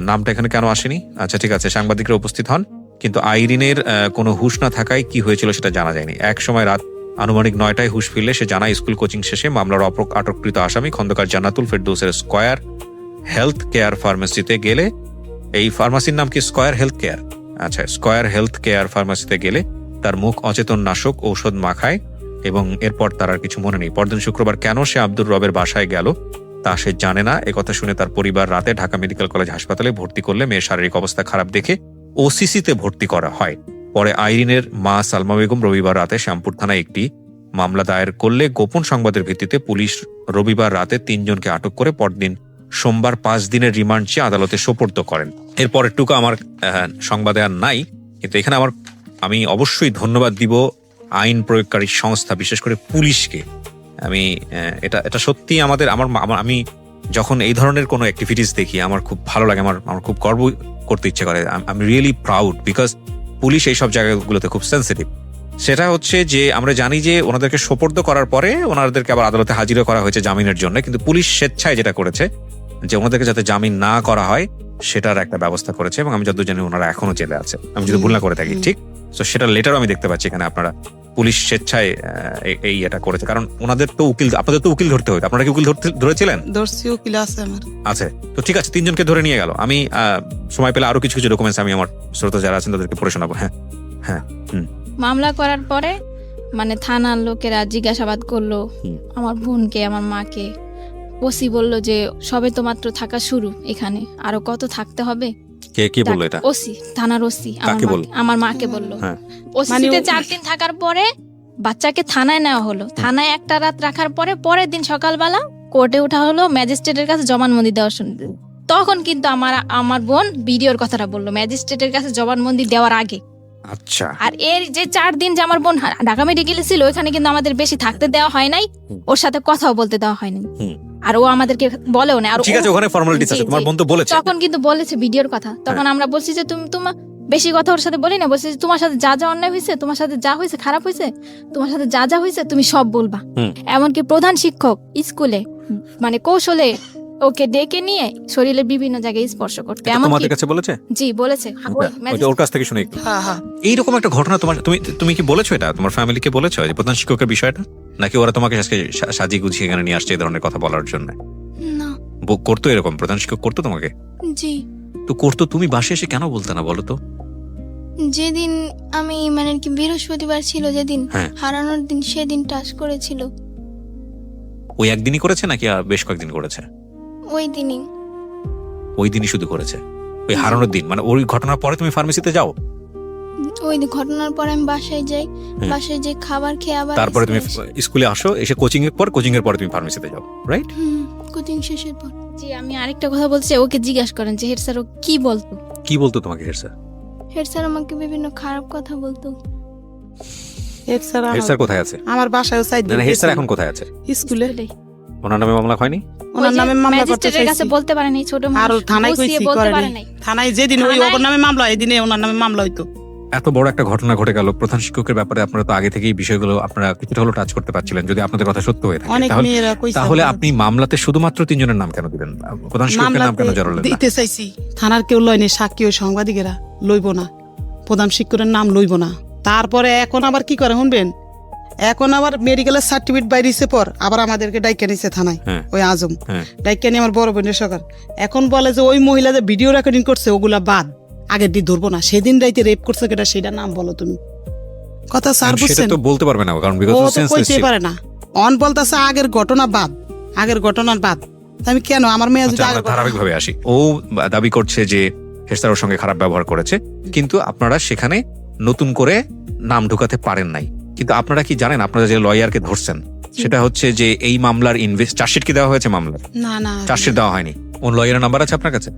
S1: নামটা এখানে কেন আসেনি, আচ্ছা ঠিক আছে, সাংবাদিকরা উপস্থিত হন। কিন্তু আইরিনের কোনো হুঁশ না থাকায় কি হয়েছিল সেটা জানা যায়নি। এক সময় রাত আনুমানিক 9টায় হুঁশ ফিরলে সে জানায় স্কুল কোচিং শেষে মামলার আটককৃত আসামি খন্দকার জান্নাতুল ফেরদৌসের স্কয়ার হেলথ কেয়ার ফার্মেসিতে গেলে, এই ফার্মাসির নাম কি স্কয়ার হেলথ কেয়ার, আচ্ছা স্কয়ার হেলথ কেয়ার ফার্মাসিতে গেলে তার মুখ অচেতন নাশক ঔষধ মাখায় এবং এরপর তার আর কিছু মনে নেই। পরদিন শুক্রবার কেন সে আব্দুর রবের বাসায় গেল তা সে জানে না। একথা শুনে তার পরিবার রাতে ঢাকা মেডিকেল কলেজ হাসপাতালে ভর্তি করলে মেয়ের শারীরিক অবস্থা খারাপ দেখে ওসিসিতে ভর্তি করা হয়। পরে আইরিনের মা সালমা বেগম রবিবার রাতে শ্যামপুর থানায় একটি মামলা দায়ের করলে গোপন সংবাদের ভিত্তিতে পুলিশ রবিবার রাতে 3 জনকে আটক করে পরদিন সোমবার 5 দিনের রিমান্ড চেয়ে আদালতে সোপর্দ করেন। এরপরেরটুকু আমার সংবাদে আর নাই, কিন্তু এখানে আমি অবশ্যই ধন্যবাদ দিব আইন প্রয়োগকারী সংস্থা, বিশেষ করে পুলিশকে। আমি এটা সত্যি আমি যখন এই ধরনের কোনো অ্যাক্টিভিটিস দেখি আমার খুব ভালো লাগে, আমার খুব গর্ব করতে ইচ্ছে করে। আমি রিয়েলি প্রাউড বিকজ পুলিশ এইসব জায়গাগুলোতে খুব সেন্সিটিভ। সেটা হচ্ছে যে আমরা জানি যে ওনাদেরকে সোপর্দ করার পরে ওনাদেরকে আবার আদালতে হাজিরা করা হয়েছে জামিনের জন্য, কিন্তু পুলিশ স্বেচ্ছায় যেটা করেছে যে ওনাদেরকে যাতে জামিন না করা হয় সেটার একটা ব্যবস্থা করেছে, এবং আমি যতদূর জানি ওনারা এখনো জেলে আছে, আমি যদি ভুল না করে থাকি। ঠিক, তো সেটার লেটারও আমি দেখতে পাচ্ছি এখানে আপনারা পুলিশ স্বেচ্ছায় এই এটা করেছে, কারণ ওনাদের তো উকিল, আপনাদের তো উকিল ধরতে হতো, আপনারা কি উকিল ধরেছিলেন?
S3: দর্শি উকিল আছে আমার।
S1: আছে, তো ঠিক আছে, 3 জনকে ধরে নিয়ে গেল। আমি সময় পেলে আরো কিছু ডকুমেন্টস আমি আমার শ্রোতা যারা আছেন তাদেরকে পড়ে শোনাবো। হ্যাঁ হ্যাঁ।
S2: মামলা করার পরে মানে থানার লোকেরা জিজ্ঞাসাবাদ করলো আমার বোনকে, আমার মাকে। ওসি বলল যে সবে তো মাত্র থাকা শুরু, এখানে আরো কত থাকতে হবে।
S1: কে বললো এটা?
S2: ওসি, থানার ওসি আমার মাকে বললো।
S1: হ্যাঁ।
S2: ওসিতে 4 দিন থাকার পরে বাচ্চাকে থানায় নেওয়া হলো। থানায় একটা রাত রাখার পরে পরের দিন সকালবেলা কোর্টে ওঠা হলো ম্যাজিস্ট্রেটের কাছে জবানবন্দি দেওয়ার শুনতে। তখন কিন্তু আমার বোন ভিডিওর কথাটা বললো ম্যাজিস্ট্রেটের কাছে জবানবন্দি দেওয়ার আগে।
S1: আচ্ছা।
S2: আর এর যে 4 দিন যে আমার বোন ঢাকা মেডিকেলে ছিল, ওখানে কিন্তু আমাদের বেশি থাকতে দেওয়া হয় নাই, ওর সাথে কথাও বলতে দেওয়া হয়নি, আর ও আমাদেরকে বলেও না। আর
S1: ঠিক আছে, ওখানে ফর্মালিটিস আছে, তোমার বোন তো বলেছে।
S2: তখন কিন্তু বলেছে ভিডিওর কথা। তখন আমরা বলছি যে তোমার বেশি কথা ওর সাথে বলি না, বলছি যে তোমার সাথে যা যা অন্যায় হয়েছে, তোমার সাথে যা হয়েছে খারাপ হয়েছে, তোমার সাথে যা যা হয়েছে তুমি সব বলবা। এমনকি প্রধান শিক্ষক স্কুলে মানে কৌশলে ওকে ডেকে নিয়ে শরীরের বিভিন্ন জায়গায় স্পর্শ করতে।
S1: তোমাদের কাছে বলেছে?
S2: জি বলেছে।
S1: ওর কাছ থেকে শুনে একটু। এইরকম একটা ঘটনা তুমি কি বলেছো এটা তোমার ফ্যামিলিকে বলেছো যে প্রধান শিক্ষকের বিষয়টা, নাকি ওরা তোমাকে আজকে সাজিয়ে গুছিয়ে এখানে নিয়ে আসছে এই ধরনের কথা বলার জন্য?
S4: না।
S1: করতো এরকম? প্রধান শিক্ষক করতো তোমাকে?
S4: জি।
S1: তো করতো, তুমি বাসায় এসে কেন বলতে না বলো তো?
S4: যেদিন আমি মানে কি বৃহস্পতিবার ছিল যেদিন হারানোর দিন, সেদিন টাচ করেছিল।
S1: ওই একদিনই করেছে নাকি বেশ কয়েকদিন করেছে? ওই দিনই শুধু করেছে, ওই হারানোর দিন। মানে ওই ঘটনার পরে তুমি ফার্মেসিতে যাও?
S4: ওই ঘটনার পরে আমি বাসায় যাই, বাসায় যে খাবার খেয়ে আবার
S1: তারপরে তুমি স্কুলে আসো, এসে কোচিং এর পরে তুমি ফার্মেসিতে যাও, রাইট?
S4: কোচিং শেষের পর।
S2: জি, আমি আরেকটা কথা বলছি, ওকে জিজ্ঞাসা করেন যে হেড স্যার ও কি বলতো
S1: তোমাকে? হেড স্যার
S4: আমাকে বিভিন্ন খারাপ কথা বলতো।
S3: হেড স্যার
S1: কোথায় আছে?
S3: আমার বাসায়ও চাই।
S1: হেড স্যার এখন কোথায় আছে?
S3: স্কুলে।
S1: ওনার নামে মামলা হয়নি?
S3: ওনার নামে মামলা করতে
S2: ম্যাজিস্ট্রেটের কাছে বলতে পারেনি, ছোট মানুষ।
S3: আর থানায় কইছি
S2: বলতে
S3: করে
S2: পারে
S3: নাই।
S2: নাই।
S3: থানায় যেদিন ওই ওর নামে মামলা, এই দিনে ওনার নামে মামলা হইতো।
S1: এত বড় একটা ঘটনা ঘটে গেল, প্রধান শিক্ষকের ব্যাপারে আপনারা তো আগে থেকেই বিষয়গুলো আপনারা কিছুটা হলো টাচ করতে পারছিলেন, যদি আপনাদের কথা সত্য হয়ে থাকে। তাহলে আপনি মামলাতে শুধুমাত্র 3 জনের নাম কেন দিলেন? প্রধান শিক্ষকের নাম কেন জড়ালেন?
S3: দিতে চাইছি, থানার কেউ লয়নি, সাক্ষী ওই সাংবাদিকেরা লইব না, প্রধান শিক্ষকের নাম লইব না। তারপরে এখন আবার কি করে শুনবেন, এখন আবার মেডিকেলের সার্টিফিকেট বাইরেছে পর আবার আমাদেরকে ডাইকা নিছে থানায়, ওই আজম ডাইকা নিয়ে আমার বড় বোনের সরকার। এখন বলে যে ওই মহিলা যে ভিডিও রেকর্ডিং করছে ওগুলা বাদ, আগের দিন ধরবো না, সেদিন রাইতে রেপ করছে কেটা সেটা নাম বলো তুমি। কথা স্যার বুঝছেন?
S1: সেটা তো বলতে পারবে না, কারণ
S3: ও তো কইতে পারে না। অন বলতাছে আগের ঘটনার বাদ। আমি কেন আমার মেয়ে যদি
S1: ধারাবাহিক ভাবে আসি, ও দাবি করছে যে হেড স্যার ওর সঙ্গে খারাপ ব্যবহার করেছে, কিন্তু আপনারা সেখানে নতুন করে নাম ঢোকাতে পারেন নাই। কিন্তু আপনারা কি জানেন, আপনারা যে লয়ারকে ধরছেন সেটা হচ্ছে যে এই মামলার চার্জশিট কি দেওয়া হয়েছে? মামলার
S3: না
S1: চার্জশিট দেওয়া হয়নি। ওর লয়ারের নাম্বার আছে আপনার কাছে?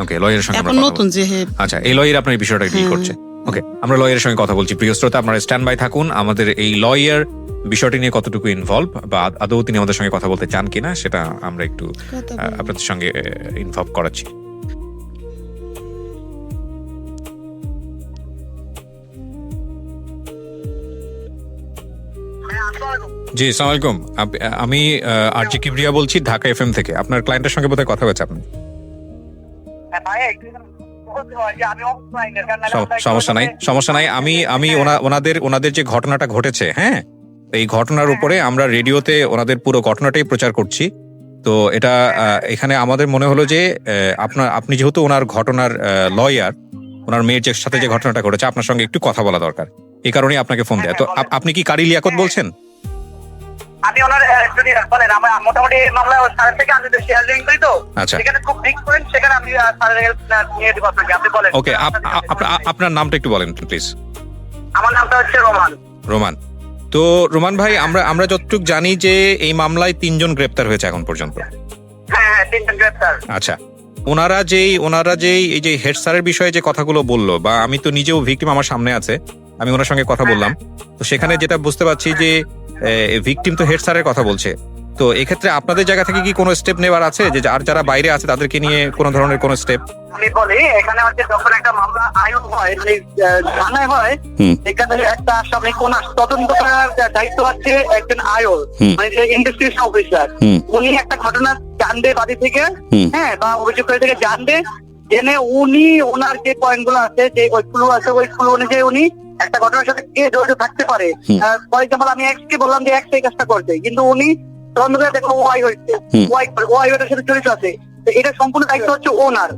S1: ওকে, লয়ারের সঙ্গে
S3: এখন নতুন যে
S1: আচ্ছা, এই লয়ার আপনার এই বিষয়টা ডিল করছে। ওকে, আমরা লয়ারের সঙ্গে কথা বলছি। প্রিয় শ্রোতা, আপনারা স্ট্যান্ড বাই থাকুন। আমাদের এই লয়ার বিষয়টি নিয়ে কতটুকু ইনভলভ বা আদৌ তিনি আমাদের সঙ্গে কথা বলতে চান কিনা সেটা আমরা একটু আপনাদের সঙ্গে ইনভলভ করাচ্ছি। জি, আসসালামু আলাইকুম। আমি আরজি কিবরিয়া বলছি ঢাকা এফএম থেকে। আপনার ক্লায়েন্টের সঙ্গে বোধহয় কথা হয়েছে আপনার? সমস্যা নাই আমি ওনাদের যে ঘটনাটা ঘটেছে, হ্যাঁ, এই ঘটনার উপরে আমরা রেডিওতে ওনাদের পুরো ঘটনাটাই প্রচার করছি। তো এটা এখানে আমাদের মনে হলো যে আপনি যেহেতু ওনার ঘটনার লয়ার, ওনার মেয়ের যে সাথে যে ঘটনাটা ঘটেছে, আপনার সঙ্গে একটু কথা বলা দরকার, এই কারণেই আপনাকে ফোন দেয়। তো আপনি কি কারি লিয়াকত বলছেন?
S5: আমি ওনার যদি বলেন, আমরা মোটামুটি মামলা স্যারের থেকে আমি শেয়ার লিঙ্ক করি, তো
S1: আচ্ছা,
S5: সেখানে খুব বিগ পয়েন্ট, সেখানে আমি স্যারের হেল্প নিয়ে দিব আপনাকে। আপনি বলেন।
S1: ওকে, আপনার নামটা একটু বলেন প্লিজ।
S5: আমার নামটা হচ্ছে
S1: রোমান। তো রোমান ভাই, আমরা যতটুকু জানি যে এই মামলায় 3 জন গ্রেপ্তার হয়েছে এখন পর্যন্ত।
S5: হ্যাঁ, 3 জন গ্রেপ্তার।
S1: আচ্ছা, ওনারা যেই এই যে হেড স্যারের বিষয়ে যে কথাগুলো বললো, বা আমি তো নিজেও ভিকটিম, আমার সামনে আছে, আমি ওনার সঙ্গে কথা বললাম, তো সেখানে যেটা বুঝতে পারছি যে ভিকটিম তো হেড স্যারের কথা বলছে। তো এক্ষেত্রে আপনাদের জায়গা থেকে কি কোনো স্টেপ নেওয়ার আছে, যে আর যারা বাইরে আছে তাদেরকে নিয়ে কোনো ধরনের কোনো স্টেপ?
S5: আমি বলি, এখানে হচ্ছে যখন একটা মামলা আয়ন হয়, মানে থানায় হয়, এখানে একটা সামনে কোন তদন্ত করার দায়িত্ব হচ্ছে একজন আয়ন, মানে যে ইনভেস্টিগেশন অফিসার। উনি একটা ঘটনা জানবে বাদী থেকে, হ্যাঁ, বা অভিযোগকারী থেকে জানবে, জেনে উনি ওনার যে পয়েন্ট গুলো আছে, যে ওইগুলো আছে, ওইগুলো অনুযায়ী উনি একটা ঘটনার সাথে কে জড়িত থাকতে পারে। ফর এক্সাম্পল, আমি এক্স কে বললাম যে এক্স এই কাজটা করছে, কিন্তু উনি তদন্ত করে দেখো ওয়াই হয়েছে, ওয়াই ওটার সাথে জড়িত আছে, তো এটা সম্পূর্ণ দায়িত্ব হচ্ছে ওনার।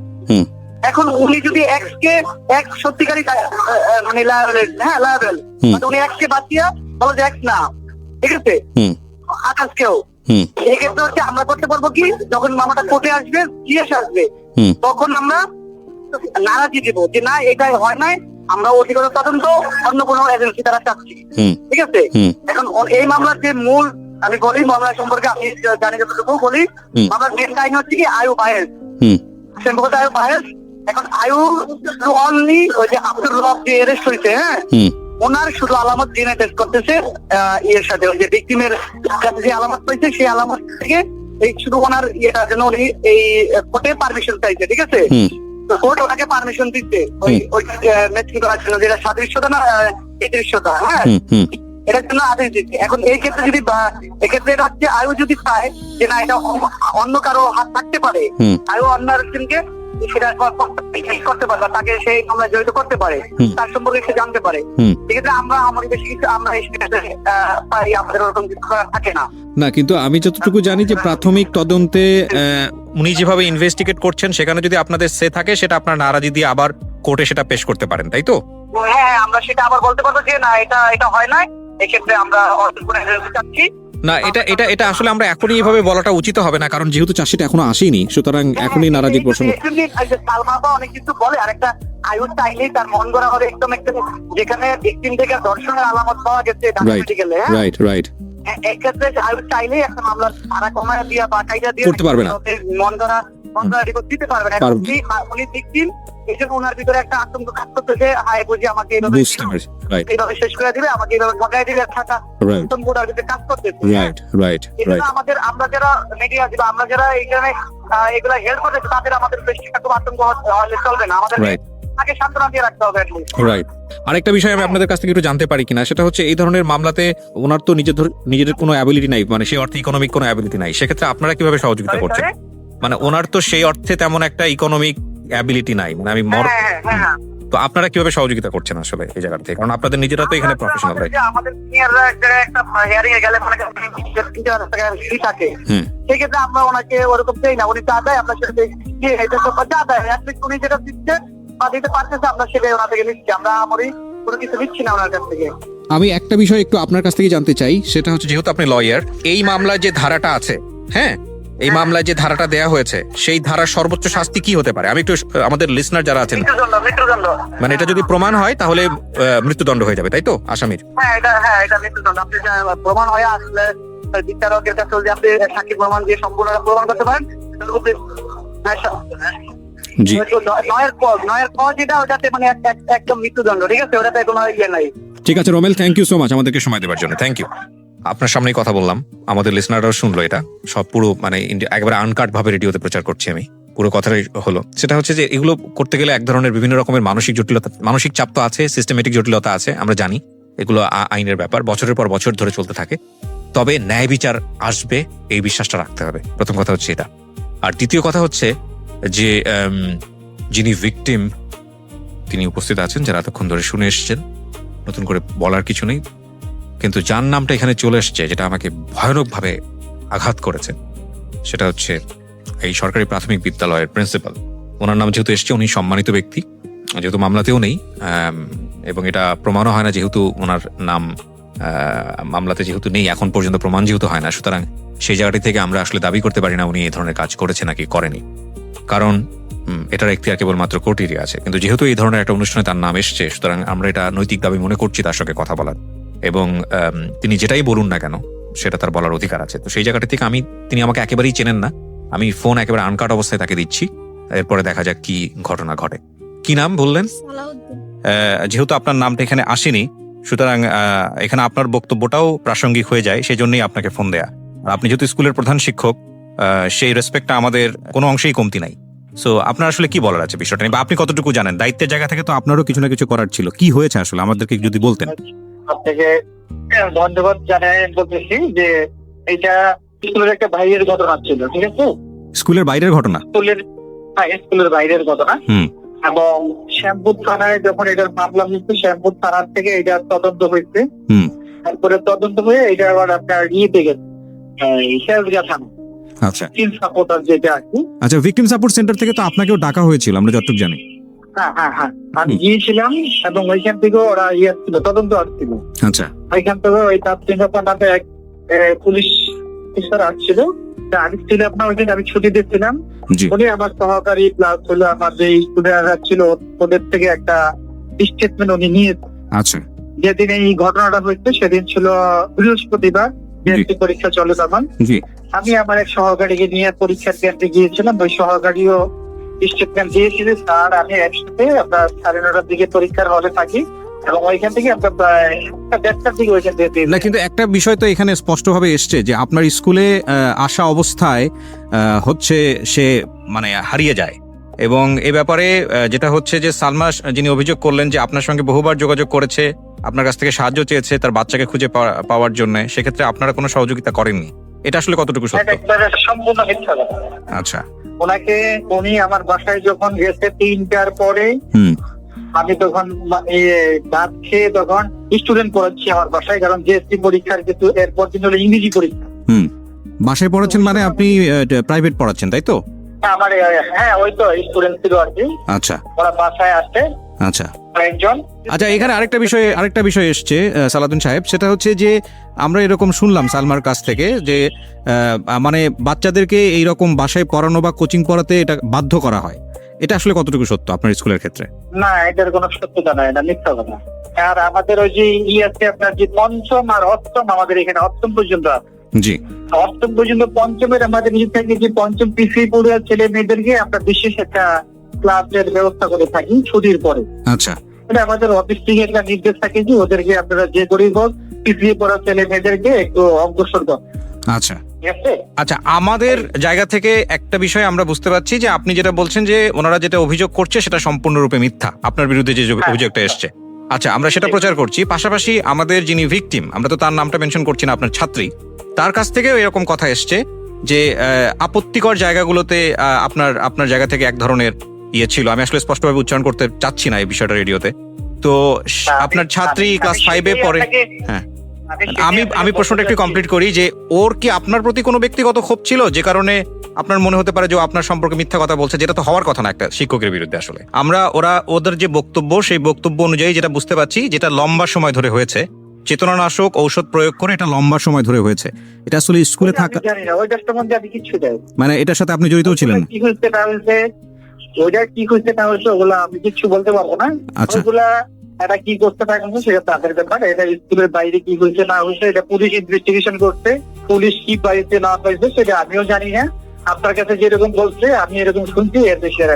S5: এখন উনি যদি এক্স কে এক্স সত্যিকারী মানে লায়াবেল, উনি এক্স কে বাদ দিয়া বলো যে এক্স না, ঠিক আছে, আকাশ কেউ, এক্ষেত্রে হচ্ছে আমরা করতে পারবো কি, যখন মামলাটা কোর্টে আসবে, জিএস আসবে, তখন আমরা নারাজি দিব যে না, এটাই হয় নাই, আমরা অধিকতর তদন্ত অন্য কোনো এজেন্সি দ্বারা চাচ্ছি, ঠিক আছে। এখন এই মামলার যে মূল, আমি বলি মামলা সম্পর্কে আমি জানি যতটুকু বলি, মামলার মেন কাহিনী হচ্ছে কি আয়ু বায়েস, সম্ভবত আয়ু বায়েস। এখন আয়ু অনলি ওই যে আব্দুল রব যে অ্যারেস্ট হয়েছে, হ্যাঁ, ওনার শুধু আলামত ডিএনএ টেস্ট করতেছে ইয়ের সাথে, ওই যে ভিকটিমের কাছে যে আলামত পাইছে সেই আলামত থেকে এই শুধু ওনার ইয়েটার জন্য উনি এই কোর্টে পারমিশন চাইছে, ঠিক আছে। কোর্ট ওনাকে পারমিশন দিচ্ছে ওই ম্যাচিং করার জন্য, যেটা সাদৃশ্যতা না এই দৃশ্যতা, হ্যাঁ, এটার জন্য আদেশ দিচ্ছে। এখন এই ক্ষেত্রে যদি এক্ষেত্রে এটা হচ্ছে আয়ু যদি চায় যে না, এটা অন্য কারো হাত থাকতে পারে, আয়ু অন্য আরেকজনকে সেটা করতে পারে, বা তাকে সেই মামলায় জড়িত করতে পারে, তার সম্পর্কে সে জানতে পারে, সেক্ষেত্রে আমরা আমার বেশি কিছু আমরা পাই, আমাদের ওরকম কিছু থাকে না।
S1: না, কিন্তু আমি যতটুকু জানি যে প্রাথমিক তদন্তে উনি যেভাবে ইনভেস্টিগেট করছেন, সেখানে যদি আপনাদের সে থাকে, সেটা আপনার নারাজি দিয়ে আবার কোর্টে সেটা পেশ করতে পারেন, তাই তো?
S5: হ্যাঁ, আমরা সেটা আবার বলতে পারবো যে না, এটা হয় নাই, এক্ষেত্রে আমরা চাচ্ছি
S1: না। এটা আসলে আমরা এখনই এভাবে বলাটা উচিত হবে না, কারণ যেহেতু চাষিটা এখনো আসেনি, সুতরাং এখনই নারাজির প্রসঙ্গ।
S5: সালমা অনেক কিছু বলে, আর একটা আয়ু চাইলেই তার মন গড়া হবে একদম একটা, যেখানে ভিকটিম থেকে ধর্ষণের আলামত পাওয়া গেছে মেডিকেলে, রাইট, এক্ষেত্রে আয়ু চাইলেই একটা মামলার ধারা কমায় দিয়া বা কাইদা দিয়ে
S1: করতে পারবে না,
S5: মন গড়া রিপোর্ট দিতে পারবে না। উনি ভিকটিম, এই জন্য ওনার ভিতরে একটা আতঙ্ক কাজ করতেছে, হায় বুঝি আমাকে এইভাবে শেষ করে দিবে, আমাকে এইভাবে ঠকাই দিবে, থাকা কাজ করতেছে। আমাদের, আমরা যারা মিডিয়া দিব, আমরা যারা এইখানে এগুলা হেল্প করতেছে, তাদের আমাদের বেশি খুব আতঙ্ক হলে চলবে না, আমাদের তাকে সান্ত্বনা দিয়ে রাখতে হবে।
S1: রাইট। আরেকটা বিষয় আমি আপনাদের কাছ থেকে একটু জানতে পারি কিনা, সেটা হচ্ছে এই ধরনের মামলাতে ওনার তো নিজের কোনো অ্যাবিলিটি নাই, মানে সেই অর্থে ইকোনমিক কোনো অ্যাবিলিটি নাই, সেক্ষেত্রে আপনারা কিভাবে সহযোগিতা করছেন? মানে ওনার তো সেই অর্থে তেমন একটা ইকোনমিক অ্যাবিলিটি নাই, মানে আমি তো আপনারা কিভাবে সহযোগিতা করছেন আসলে এই জায়গা থেকে, কারণ আপনাদের নিজেরা তো এখানে প্রফেশনাল, রাইট?
S5: আমাদের সিনিয়ররা একটা হিয়ারিং এ গেলে মানে থাকে, সেক্ষেত্রে আমরা ওনাকে ওরকম চাই না, উনি যা দেয় আমরা সেটা যা দেয়, উনি যেটা দিচ্ছে বা দিতে পারতেছে, আমরা সেটাই ওনা থেকে নিচ্ছি, আমরা আমারই কোনো কিছু নিচ্ছি না ওনার কাছ থেকে।
S1: আমি একটা বিষয় একটু আপনার কাছ থেকে জানতে চাই, সেটা হচ্ছে যেহেতু আপনি লয়ার, এই মামলায় যে ধারাটা আছে, হ্যাঁ, এই মামলায় যে ধারাটা দেয়া হয়েছে, সেই ধারার সর্বোচ্চ শাস্তি কি হতে পারে? আমি একটু আমাদের লিসনার যারা আছেন, মানে এটা যদি প্রমাণ হয় তাহলে মৃত্যুদণ্ড হয়ে যাবে, তাই তো আসামির?
S5: হ্যাঁ, এটা মৃত্যুদণ্ড। আপনি প্রমাণ হয়ে আসলে বিচারকের কাছে যদি আপনি সাক্ষী প্রমাণ দিয়ে সম্পূর্ণ প্রমাণ করতে পারেন,
S1: জি,
S5: নয়ের ক যেটা, ওটাতে মানে একদম মৃত্যুদণ্ড, ঠিক আছে, ওটাতে কোনো ইয়ে নাই।
S1: ঠিক আছে Romel, thank you so much আমাদেরকে সময় দেওয়ার জন্য, থ্যাংক ইউ। আপনার সামনেই কথা বললাম, আমাদের লিসনাররাও শুনলো, এটা সব পুরো মানে একবারে আনকাট ভাবে রেডিওতে প্রচার করছি আমি, পুরো কথাটাই হলো। সেটা হচ্ছে যে এগুলো করতে গেলে এক ধরনের বিভিন্ন রকমের মানসিক জটিলতা, মানসিক চাপ তো আছে, সিস্টেমেটিক জটিলতা আছে, আমরা জানি, এগুলো আইনের ব্যাপার, বছরের পর বছর ধরে চলতে থাকে। তবে ন্যায় বিচার আসবে, এই বিশ্বাসটা রাখতে হবে, প্রথম কথা হচ্ছে এটা। আর দ্বিতীয় কথা হচ্ছে যে যিনি ভিকটিম, তিনি উপস্থিত আছেন, যারা এতক্ষণ ধরে শুনে এসছেন। নতুন করে বলার কিছু নেই, কিন্তু যার নামটা এখানে চলে এসছে, যেটা আমাকে ভয়ানকভাবে আঘাত করেছে, সেটা হচ্ছে এই সরকারি প্রাথমিক বিদ্যালয়ের প্রিন্সিপাল। ওনার নাম যেহেতু এসছে, উনি সম্মানিত ব্যক্তি, যেহেতু মামলাতেও নেই এবং এটা প্রমাণও হয় না, যেহেতু ওনার নাম মামলাতে যেহেতু নেই, এখন পর্যন্ত প্রমাণ যেহেতু হয় না, সুতরাং সেই জায়গাটি থেকে আমরা আসলে দাবি করতে পারি না উনি এই ধরনের কাজ করেছে নাকি করেনি, কারণ এটার এখতিয়ার কেবলমাত্র কোর্টেরই আছে। কিন্তু যেহেতু এই ধরনের একটা অনুষ্ঠানে তার নাম এসছে, সুতরাং আমরা এটা নৈতিক দাবি মনে করছি তার সঙ্গে কথা বলার, এবং তিনি যেটাই বলুন না কেন সেটা তার বলার অধিকার আছে। তো সেই জায়গাটি থেকে তিনি আমাকে একেবারেই চেনেন না, আমি ফোন একেবারে আনকাট অবস্থায় তাকে দিচ্ছি, এরপরে দেখা যাক কি ঘটনা ঘটে। কি নাম বললেন?
S6: যেহেতু আপনার নামটা এখানে আসেনি, সুতরাং এখানে আপনার বক্তব্যটাও প্রাসঙ্গিক হয়ে যায়, সেই জন্যই আপনাকে ফোন দেয়া। আর আপনি যেহেতু স্কুলের প্রধান শিক্ষক, সেই রেসপেক্টটা আমাদের কোনো অংশেই কমতি নাই। সো আপনার আসলে কি বলার আছে বিষয়টা নিয়ে, বা আপনি কতটুকু জানেন? দায়িত্বের জায়গা থেকে তো আপনারও কিছু না কিছু করার ছিল। কি হয়েছে আসলে আমাদেরকে যদি বলতেন।
S5: আপনাকে ধন্যবাদ জানাই বলতেছি যে এটা স্কুলের একটা বাইরের ঘটনা ছিল, ঠিক আছে?
S6: স্কুলের বাইরের ঘটনা?
S5: স্কুলের বাইরের ঘটনা। এবং শ্যামপুর থানায় যখন এটার মামলা হয়েছে, শ্যামপুর থানার থেকে এটা তদন্ত হয়েছে। তারপরে তদন্ত হয়ে এটা আবার আপনার ইয়েতে গেছে শেরগা থানা।
S6: আচ্ছা,
S5: সাপোর্টার যেটা আছে।
S6: আচ্ছা, ভিকটিম সাপোর্ট সেন্টার থেকে তো আপনাকেও ডাকা হয়েছিল, আমরা যতটুকু জানি।
S5: হ্যাঁ, আমি গিয়েছিলাম এবং ওইখান থেকে ওরা ছিল, তদন্ত আসছিল।
S6: আচ্ছা,
S5: ওইখান থেকে ওই নামে এক পুলিশ অফিসার আসছিল, আসছিল আপনার ওইখানে আমি ছুটিতে ছিলাম। উনি আমার সহকারী প্লাস হলো আমার যে স্টুডেন্টরা ছিল ওদের থেকে একটা স্টেটমেন্ট উনি নিয়েছে।
S6: আচ্ছা,
S5: যেদিন এই ঘটনাটা হয়েছে সেদিন ছিল বৃহস্পতিবার, পরীক্ষা চলে তখন। আমি আমার এক সহকারীকে নিয়ে পরীক্ষার কেন্দ্রে গিয়েছিলাম, ওই সহকারীও স্টেটমেন্ট দিয়েছিল, স্যার আমি একসাথে আপনার 9:30টার দিকে পরীক্ষার হলে থাকি এবং ওইখান থেকে আপনার প্রায় 1:30টার দিকে ওইখান থেকে।
S6: কিন্তু একটা বিষয় তো এখানে স্পষ্টভাবে এসছে যে আপনার স্কুলে আসা অবস্থায় হচ্ছে সে মানে হারিয়ে যায়, এবং এ ব্যাপারে যেটা হচ্ছে যে সালমা যিনি অভিযোগ করলেন যে আপনার সঙ্গে বহুবার যোগাযোগ করেছে, আপনার কাছ থেকে সাহায্য চেয়েছে তার বাচ্চাকে খুঁজে পাওয়ার জন্য, সেক্ষেত্রে আপনারা কোনো সহযোগিতা করেননি, এটা আসলে কতটুকু সত্য?
S5: সম্পূর্ণ মিথ্যা কথা।
S6: আচ্ছা,
S5: উনি আমার বাসায় যখন গেছে 3টার পরে, আমি তখন ভাত খেয়ে তখন স্টুডেন্ট পড়াচ্ছি আমার বাসায়, কারণ জিএসসি পরীক্ষার কিন্তু এরপর দিন হলো ইংরেজি পরীক্ষা।
S6: বাসায় পড়াচ্ছেন মানে আপনি প্রাইভেট পড়াচ্ছেন, তাই তো?
S5: আমার ওই তো স্টুডেন্ট ছিল আর কি।
S6: আচ্ছা,
S5: ওরা বাসায় আসছে।
S6: আচ্ছা
S5: একজন।
S6: আচ্ছা, এখানে আরেকটা বিষয় এসছে সালাউদ্দিন সাহেব, সেটা হচ্ছে যে আমরা এরকম শুনলাম সালমার কাছ থেকে যে মানে বাচ্চাদেরকে এইরকম বাসায় পড়ানো বা কোচিং পড়াতে এটা বাধ্য করা হয়, এটা আসলে কতটুকু সত্য আপনার স্কুলের ক্ষেত্রে?
S5: না, এটার কোনো সত্যতা নাই, এটা মিথ্যা কথা। আর আমাদের ওই যে আছে আপনার যে পঞ্চম আর অষ্টম, আমাদের এখানে অষ্টম পর্যন্ত আছে।
S6: জি,
S5: অষ্টম পর্যন্ত। পঞ্চমের আমাদের নিজে থেকে যে পঞ্চম পিছিয়ে পড়ে ছেলে মেয়েদেরকে আমরা বিশেষ একটা ক্লাসের ব্যবস্থা করে থাকি ছুটির পরে।
S6: আচ্ছা,
S5: এটা আমাদের অফিস থেকে একটা নির্দেশ থাকে যে ওদেরকে আপনারা যে করেই হোক পিছিয়ে পড়া ছেলে মেয়েদেরকে একটু অগ্রসর করেন।
S6: আচ্ছা আচ্ছা, আমাদের জায়গা থেকে একটা বিষয় আমরা বুঝতে পারছি যে আপনি যেটা বলছেন যে ওনারা যেটা অভিযোগ করছে সেটা সম্পূর্ণরূপে মিথ্যা, আপনার বিরুদ্ধে যে অভিযোগটা এসছে। আচ্ছা, আমরা সেটা প্রচার করছি। পাশাপাশি আমাদের যিনি ভিকটিম, আমরা তো তার নামটা মেনশন করছি না, আপনার ছাত্রী, তার কাছ থেকেও এরকম কথা এসছে যে আপত্তিকর জায়গাগুলোতে আপনার জায়গা থেকে এক ধরনের ইয়ে ছিল। আমি আসলে স্পষ্টভাবে উচ্চারণ করতে চাচ্ছি না এই বিষয়টা রেডিওতে। তো আপনার ছাত্রী ক্লাস 5-এ পড়ে। হ্যাঁ, আমি প্রশ্নটা একটু কমপ্লিট করি যে ওর কি আপনার প্রতি কোনো ব্যক্তিগত ক্ষোভ ছিল যে কারণে আপনার মনে হতে পারে যে আপনার সম্পর্কে মিথ্যা কথা বলছে, যেটা তো হওয়ার কথা না একটা শিক্ষকের বিরুদ্ধে। আসলে ওদের যে বক্তব্য, সেই বক্তব্য অনুযায়ী যেটা বুঝতে পারছি, যেটা লম্বা সময় ধরে হয়েছে, চেতনানাশক ঔষধ প্রয়োগ করে এটা লম্বা সময় ধরে হয়েছে, এটা আসলে স্কুলে থাকা মানে এটার সাথে আপনি জড়িত ছিলেন?
S5: ওইটা কি হয়েছে না হয়েছে ওগুলো আমি কিছু বলতে পারবো না। ওগুলা এটা কি করতে থাকবে সেটা তাদের ব্যাপার। এটা স্কুলের বাইরে কি হয়েছে না হয়েছে এটা পুলিশ ইনভেস্টিগেশন করছে। পুলিশ কি পাইছে না পাইছে সেটা আমিও জানি না। আপনার কাছে যেরকম বলছে আমি এরকম শুনছি, এর বেশি আর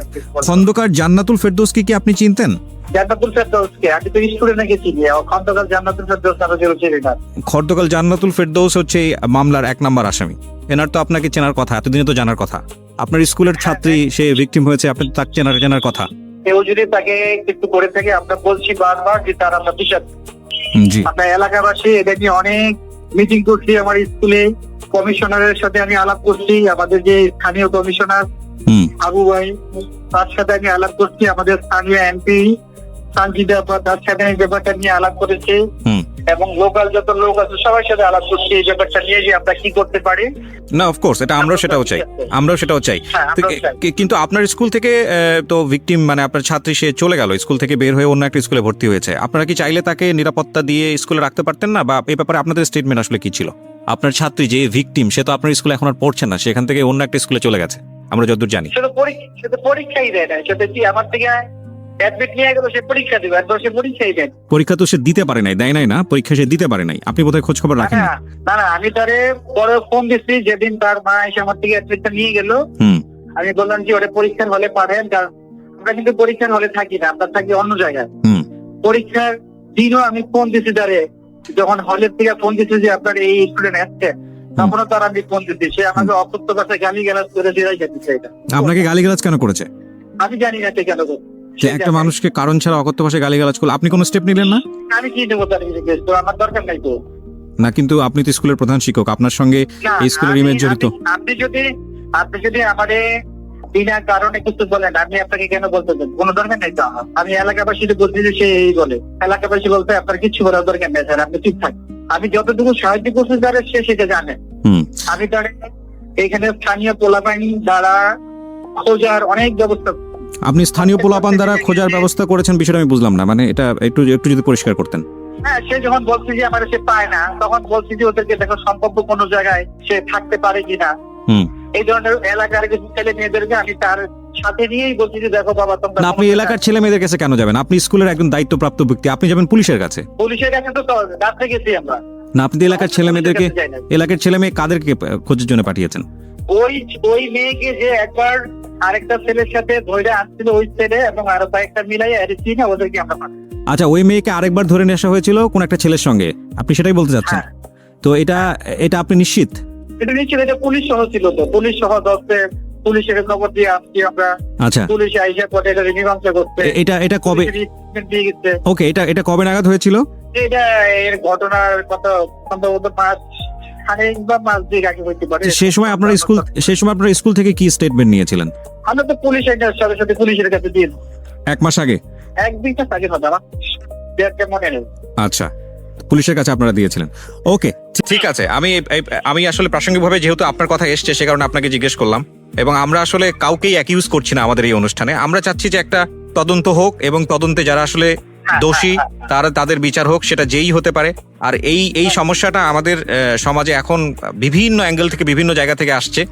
S6: খন্দকার জান্নাতুল ফেরদৌসকে কি আপনি চিনতেন?
S5: জান্নাতুল ফেরদৌসকে আমি তো স্টুডেন্ট নাকি চিনি। খন্দকার জান্নাতুল ফেরদৌস নামে চিনি না।
S6: খন্দকার জান্নাতুল ফেরদৌস হচ্ছে মামলার 1 নম্বর আসামি। এনার তো আপনাকে চেনার কথা, এতদিনে তো জানার কথা। আপনার স্কুলের ছাত্রী, সে ভিকটিম হয়েছে, আপনি তাকে চেনার কথা।
S5: কেউ যদি তাকে একটু করে থাকে, আমরা বলছি বারবার যে তার আমরা বিচার। আপনার এলাকাবাসী এটা নিয়ে অনেক মিটিং করছি। আমার স্কুলে কমিশনারের সাথে আমি আলাপ করছি, আমাদের যে স্থানীয় কমিশনার আবু ভাই, তার সাথে আমি আলাপ করছি, আমাদের স্থানীয় এমপি সানজিদা আপা, তার সাথে এই ব্যাপারটা নিয়ে আলাপ করেছি
S6: হুম।
S5: এবং লোকাল যত লোক আছে সবার সাথে আলাপ করছি এই ব্যাপারটা নিয়ে যে আমরা কি করতে পারি।
S6: না অফকোর্স এটা আমরাও সেটাও চাই, আমরাও সেটাও চাই।
S5: হ্যাঁ,
S6: তো
S5: আমরাও চাই।
S6: কিন্তু আপনার স্কুল থেকে তো ভিকটিম মানে আপনার ছাত্রী সে চলে গেল, স্কুল থেকে বের হয়ে অন্য একটা স্কুলে ভর্তি হয়েছে, আপনারা কি চাইলে তাকে নিরাপত্তা দিয়ে স্কুলে রাখতে পারতেন না? বা এই ব্যাপারে আপনাদের স্টেটমেন্ট আসলে কি ছিল? আপনার ছাত্রী যে ভিকটিম সে তো আপনার স্কুলে এখন আর পড়ছে না, সেখান থেকে অন্য একটা স্কুলে চলে গেছে আমরা যতদূর জানি।
S5: সে তো পরীক্ষাই দেয় না, সেটা কি আমার থেকে অ্যাডমিট নিয়ে গেল, সে পরীক্ষা দিবে, একবার সে পরীক্ষাই দেয়।
S6: পরীক্ষা তো সে দিতে পারে নাই, দেয় নাই না পরীক্ষা, সে দিতে পারে নাই। আপনি বোধহয় খোঁজ খবর রাখেন না।
S5: না, আমি তারে পরে ফোন দিচ্ছি যেদিন তার মা এসে আমার থেকে অ্যাডমিটটা নিয়ে গেল।
S6: হুম।
S5: আমি বললাম যে ওটা পরীক্ষার হলে পাঠান, কারণ আমরা কিন্তু পরীক্ষার হলে থাকি না, আমরা থাকি অন্য জায়গায়।
S6: হুম।
S5: পরীক্ষার দিনও আমি ফোন দিচ্ছি তারে, যখন হলের থেকে ফোন দিচ্ছি যে আপনার এই স্টুডেন্ট আসছে, তখনও তার আমি ফোন দিচ্ছি, সে আমাকে অপ্রত্য ভাষায় গালি গালাজ করে ফেরাই যেতেছে। এটা
S6: আপনাকে গালিগালাজ কেন করেছে?
S5: আমি জানি না সে কেন করছে।
S6: যে একটা মানুষকে কারণ ছাড়া অকথ্য ভাষায় গালিগালাজ করলো, আপনি কোনো স্টেপ নিলেন না?
S5: আমি কি দেবো তার জিজ্ঞেস, তো আমার দরকার নাই তো।
S6: না কিন্তু আপনি তো স্কুলের প্রধান শিক্ষক, আপনার সঙ্গে
S5: না,
S6: এই স্কুলের ইমেজ জড়িত।
S5: আপনি যদি আমাদের বিনা কারণে কিছু বলেন, আমি আপনাকে কেন বলতে দেব? কোনো দরকার নেই তো আমার। আমি এলাকাবাসীকে বলছি যে সে এই বলে, এলাকাবাসী বলতে আপনার কিছু বলার দরকার নেই স্যার, আপনি ঠিক থাকেন। আমি যতটুকু সাহায্য করতে পারে সে সেটা জানে।
S6: হুম।
S5: আমি তার এখানে স্থানীয় পোলাপানি দ্বারা খোঁজার অনেক ব্যবস্থা।
S6: আপনি স্থানীয় পোলাপান দ্বারা খোঁজার ব্যবস্থা করেছেন, বিষয়টা আমি বুঝলাম না, মানে এটা একটু একটু যদি পরিষ্কার করতেন।
S5: হ্যাঁ, সে যখন বলছে যে আমার সে পায় না, তখন বলছি যে ওদেরকে দেখো সম্ভাব্য কোনো জায়গায় সে থাকতে পারে কিনা।
S6: হুম।
S5: এই ধরনের এলাকার কিছু ছেলে মেয়েদেরকে আমি তার সাথে নিয়েই বলছি যে দেখো বাবা তোমরা।
S6: না আপনি এলাকার ছেলে মেয়েদের কাছে কেন যাবেন? আপনি স্কুলের একজন দায়িত্বপ্রাপ্ত ব্যক্তি, আপনি যাবেন পুলিশের কাছে।
S5: পুলিশের কাছে তো রাত্রে গেছি আমরা।
S6: না আপনি এলাকার ছেলে মেয়েদেরকে, এলাকার ছেলে মেয়ে কাদেরকে খোঁজের জন্য পাঠিয়েছেন?
S5: ওই মেয়েকে যে একবার আরেকটা ছেলের সাথে ধরে আসছিল, ওই ছেলে এবং আরো কয়েকটা মিলাই এসেছি না, ওদেরকে আমরা পাঠাই।
S6: আচ্ছা, ওই মেয়েকে আরেকবার ধরে নিয়ে আসা হয়েছিল কোন একটা ছেলের সঙ্গে, আপনি সেটাই বলতে চাচ্ছেন?
S5: হ্যাঁ।
S6: তো এটা আপনি নিশ্চিত?
S5: এটা নিশ্চয় এটা পুলিশ সহ ছিল, তো পুলিশ সহ দশে পুলিশের খবর দিয়ে আসছি আমরা।
S6: আচ্ছা,
S5: পুলিশ আইসা পরে এটা মীমাংসা করতে।
S6: এটা কবে?
S5: দিয়ে গেছে।
S6: ওকে, এটা কবে নাগাদ হয়েছিল?
S5: এটা এর ঘটনার কথা সম্ভবত মাস খানেক বা মাস দুই আগে হইতে পারে।
S6: সেই সময় আপনার স্কুল থেকে কি স্টেটমেন্ট নিয়েছিলেন?
S5: আমরা তো পুলিশের সাথে পুলিশের কাছে দিয়ে
S6: এক মাস আগে,
S5: এক দুইটা আগে হবে আমার মনে নেই।
S6: আচ্ছা, পুলিশের কাছে আপনারা দিয়েছিলেন। ওকে, ঠিক আছে। আমি আসলে প্রাসঙ্গিকভাবে যেহেতু আপনার কথা এসছে সে কারণে আপনাকে জিজ্ঞেস করলাম। এবং আমরা আসলে কাউকেই অ্যাকিউজ করছি না আমাদের এই অনুষ্ঠানে, আমরা চাচ্ছি যে একটা তদন্ত হোক এবং তদন্তে যারা আসলে দোষী তাদের বিচার হোক, সেটা যেই হতে পারে। আর এই সমস্যাটা আমাদের সমাজে এখন বিভিন্ন অ্যাঙ্গেল থেকে বিভিন্ন জায়গা থেকে আসছে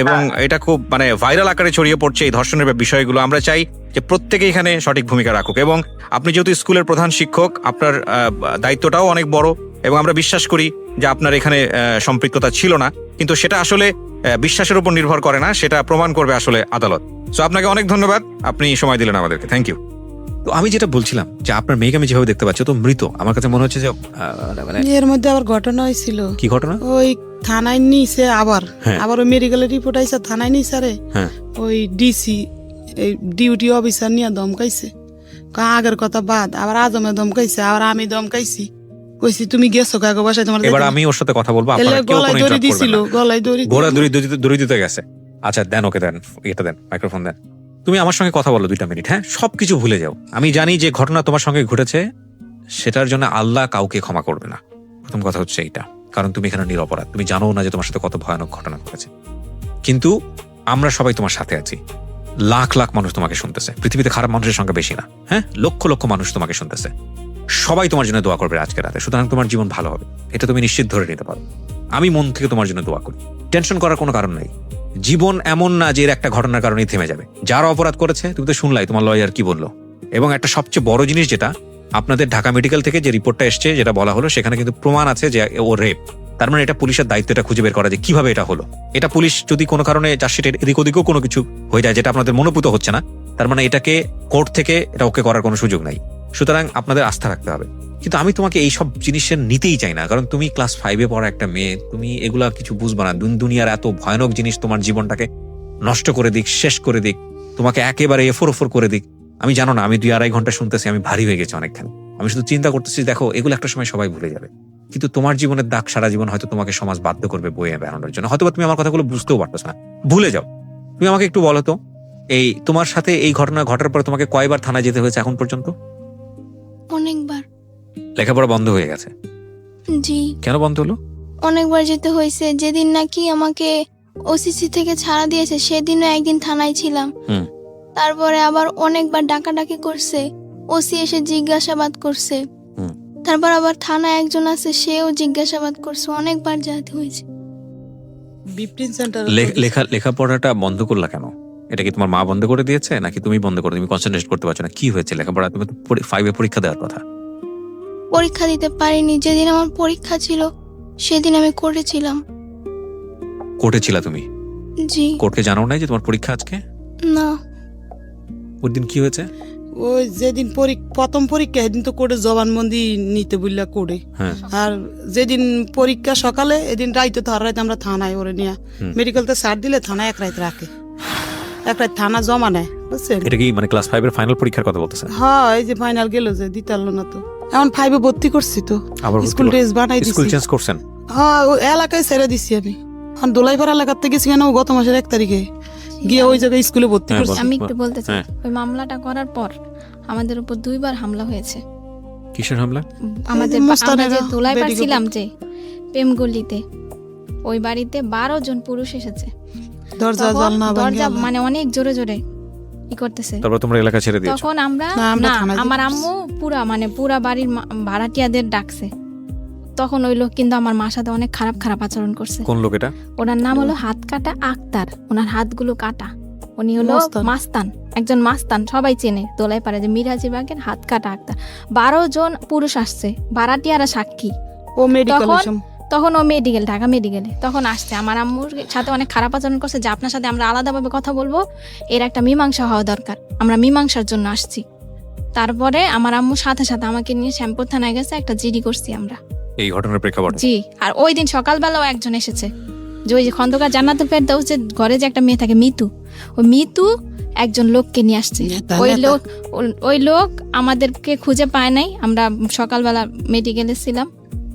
S6: এবং এটা খুব মানে ভাইরাল আকারে ছড়িয়ে পড়ছে এই ধর্ষণের বিষয়গুলো। আমরা চাই যে প্রত্যেকে এখানে সঠিক ভূমিকা রাখুক। এবং আপনি যেহেতু স্কুলের প্রধান শিক্ষক, আপনার দায়িত্বটাও অনেক বড় এবং আমরা বিশ্বাস করি যে আপনার এখানে সম্পৃক্ততা ছিল না, কিন্তু সেটা আসলে বিশ্বাসের উপর নির্ভর করে না, সেটা প্রমাণ করবে আসলে আদালত। সো আপনাকে অনেক ধন্যবাদ, আপনি সময় দিলেন আমাদেরকে, থ্যাংক ইউ।
S1: তো আমি যেটা বলছিলাম যে আপনার মেয়েকে আমি যেভাবে দেখতে পাচ্ছি তো মৃত, আমার কাছে মনে হচ্ছে যে মানে
S3: এর মধ্যে আবার ঘটনা হয়েছিল।
S1: কি ঘটনা?
S3: ওই থানায় নিছে আবার
S1: হ্যাঁ।
S3: ওই মেডিকেলের রিপোর্ট আইছে, থানায় নিছে রে।
S1: হ্যাঁ।
S3: ওই ডিসি এই ডিউটি অফিসার নিয়ে দমকাইছে, আগের কথা বাদ, আবার আজমে দমকাইছে, আবার আমি দমকাইছি, কইছি তুমি গেছো কাগো বাসায় তোমার।
S1: এবার আমি ওর সাথে কথা বলবো, আপনারা কেউ
S3: গলায়
S1: কোনো
S3: দড়ি
S1: ইন্টারাপ্ট
S3: দিছিল,
S1: করবেন না।
S3: গলায়
S1: দড়ি দিতে গেছে। আচ্ছা দেন, ওকে দেন, এটা দেন, মাইক্রোফোন দেন। তুমি আমার সঙ্গে কথা বলো 2 মিনিট। হ্যাঁ, সবকিছু ভুলে যাও। আমি জানি যে ঘটনা তোমার সঙ্গে ঘটেছে, সেটার জন্য আল্লাহ কাউকে ক্ষমা করবে না। প্রথম কথা হচ্ছে এইটা, কারণ তুমি এখানে নিরপরাধ, তুমি জানো না যে তোমার সাথে কত ভয়ানক ঘটনা ঘটেছে। কিন্তু আমরা সবাই তোমার সাথে আছি, লাখ লাখ মানুষ তোমাকে শুনতেছে, পৃথিবীতে খারাপ মানুষের সংখ্যা বেশি না। হ্যাঁ, লক্ষ লক্ষ মানুষ তোমাকে শুনতেছে, সবাই তোমার জন্য দোয়া করবে আজকে রাতে। সুতরাং তোমার জীবন ভালো হবে, এটা তুমি নিশ্চিত ধরে নিতে পারো। আমি মন থেকে তোমার জন্য দোয়া করি। টেনশন করার কোনো কারণ নেই। জীবন এমন না যে এর একটা ঘটনার কারণেই থেমে যাবে। যারা অপরাধ করেছে, তুমি তো শুনলাই তোমার লয়ার কি বললো। এবং একটা সবচেয়ে বড় জিনিস যেটা, আপনাদের ঢাকা মেডিকেল থেকে যে রিপোর্টটা এসছে, যেটা বলা হলো, সেখানে কিন্তু প্রমাণ আছে যে ও রেপ। তার মানে এটা পুলিশের দায়িত্ব এটা খুঁজে বের করা যে কিভাবে এটা হলো। এটা পুলিশ যদি কোনো কারণে চার্জশিটের এদিক ওদিকেও কোনো কিছু হয়ে যায় যেটা আপনাদের মনোভূত হচ্ছে না, তার মানে এটাকে কোর্ট থেকে এটা ওকে করার কোনো সুযোগ নাই। সুতরাং আপনাদের আস্থা রাখতে হবে। কিন্তু আমি তোমাকে এই সব জিনিসের নিতেই চাই না, কারণ তুমি ক্লাস 5-এ পড়া একটা মেয়ে, তুমি এগুলা কিছু বুঝবা না। দুনিয়ার এত ভয়ানক জিনিস তোমার জীবনটাকে নষ্ট করে দিক, শেষ করে দিক, তোমাকে একেবারে এফোর করে দিক। আমি জানো না, আমি 2-2.5 ঘন্টা শুনতেছি, আমি ভারী হয়ে গেছি অনেকখানি। আমি শুধু চিন্তা করতেছি, দেখো এগুলো একটা সময় সবাই ভুলে যাবে, কিন্তু তোমার জীবনের দাগ সারা জীবন হয়তো তোমাকে সমাজ বাধ্য করবে বয়ে বেড়ানোর জন্য। হয়তো তুমি আমার কথাগুলো বুঝতেও পারতো না, ভুলে যাও। তুমি আমাকে একটু বলো তো, এই তোমার সাথে এই ঘটনা ঘটার পর তোমাকে কয়বার থানায় যেতে হয়েছে এখন পর্যন্ত?
S4: অনেকবার।
S1: লেখাপড়া বন্ধ হয়ে গেছে?
S4: জি,
S1: কেন বন্ধ হলো?
S4: অনেকবার যেতে হয়েছে। যেদিন নাকি আমাকে ওসিসি থেকে ছাড়া দিয়েছে সেদিনও একদিন থানায় ছিলাম।
S1: হুম।
S4: তারপরে আবার অনেকবার ডাকাডাকি করছে, ওসি এসে জিজ্ঞাসাবাদ করছে।
S1: হুম।
S4: তারপর আবার থানায় একজন আছে, সেও জিজ্ঞাসাবাদ করছে, অনেকবার যেতে হয়েছে।
S3: বিপটিন সেন্টার
S1: লেখাপড়াটা বন্ধ করলা কেন? এটা কি তোমার মা বন্ধ করে দিয়েছে নাকি তুমি বন্ধ করে, তুমি কনসেন্ট্রেট করতে পারছো না? কি হয়েছে লেখাপড়া? তুমি তো 5 পরীক্ষা দেওয়ার কথা।
S4: পরীক্ষা দিতে পারিনি। যেদিন আমার পরীক্ষা ছিল সেদিন আমি করেছিলাম।
S1: কোর্টে ছিলা তুমি?
S4: জি।
S1: কোর্টকে জানাও নাই যে তোমার পরীক্ষা আজকে?
S4: না,
S1: ওই দিন কি হয়েছে?
S3: ওই যেদিন প্রথম পরীক্ষা সেদিন তো কোর্টে জবানবন্দি নিতে বললা কোর্টে।
S1: হ্যাঁ।
S3: আর যেদিন পরীক্ষা সকালে এদিন রাইতে তো আর রাইতে আমরা থানায় ওরে নিয়ে মেডিকেলতে ছাড় দিলে থানায় এক রাত রাখে, এক রাত থানা জমা নেয়, বুঝছেন?
S1: এটা কি মানে ক্লাস 5 এর ফাইনাল পরীক্ষার কথা বলতেছেন?
S3: হ্যাঁ, এই যে ফাইনাল গেল যে দিতে পারলো না, তো এখন 5-এ ভর্তি করছি, তো
S1: আবার
S3: স্কুল ড্রেস বানাই
S1: স্কুল
S3: দিছি।
S1: চেঞ্জ করছেন?
S3: হ্যাঁ, ওই এলাকায় ছেড়ে দিছি আমি। এখন দোলাইপাড়া এলাকার থেকে গেছি কেন, গত মাসের 1 তারিখে গিয়ে ওই জায়গায় স্কুলে ভর্তি
S1: হ্যাঁ,
S3: করছি।
S2: আমি একটু বলতে চাই,
S1: হ্যাঁ।
S2: ওই মামলাটা করার পর আমাদের উপর 2বার হামলা হয়েছে।
S1: কিসের হামলা?
S2: আমাদের আমরা
S3: মুস্তানেরা
S2: যে ধুলাই
S3: বেডিগো-
S2: পাচ্ছিলাম যে প্রেমগলিতে, ওই বাড়িতে 12 জন পুরুষ এসেছে।
S3: দরজা
S2: তখন
S3: জানলা
S2: দরজা
S3: ভাঙা।
S2: মানে অনেক জোরে জোরে ই করতেছে।
S1: তারপর তোমরা এলাকা ছেড়ে দিয়েছো?
S2: তখন আমরা
S3: না, আমরা
S2: না,
S3: থানায়
S2: আমার
S3: যেতে
S2: আম্মু পুরা বাড়ির ভাড়াটিয়াদের ডাকছে। তখন ওই লোক কিন্তু আমার মার সাথে অনেক খারাপ খারাপ আচরণ করছে।
S1: কোন লোক এটা?
S2: ওনার নাম হলো হাত কাটা আক্তার, ওনার হাতগুলো কাটা। উনি হলো
S3: মাস্তান।
S2: মাস্তান, একজন মাস্তান, সবাই চেনে দোলাই পারে যে মিরাজি বাগের হাত কাটা আক্তার। 12 জন পুরুষ আসছে, ভাড়াটিয়ারা সাক্ষী।
S3: ও মেডিকেল
S2: তখন ও ঢাকা মেডিকেলে তখন আসছে, আমার আম্মুর সাথে অনেক খারাপ আচরণ করছে যে আপনার সাথে আমরা আলাদাভাবে কথা বলবো, এর একটা মীমাংসা হওয়া দরকার, আমরা মীমাংসার জন্য আসছি। তারপরে আমার আম্মুর সাথে সাথে আমাকে নিয়ে শ্যামপুর থানায় গেছে, একটা জিডি করছি আমরা।
S1: এই ঘটনার প্রেক্ষাপটে?
S2: জি। আর ওই দিন সকালবেলাও একজন এসেছে, যে ওই যে খন্দকার জান্নাতুল ফেরদৌস যে ঘরে যে একটা মেয়ে থাকে মিতু, ওই মিতু একজন লোককে নিয়ে আসছে। ওই লোক আমাদেরকে খুঁজে পায় নাই, আমরা সকালবেলা মেডিকেলে ছিলাম,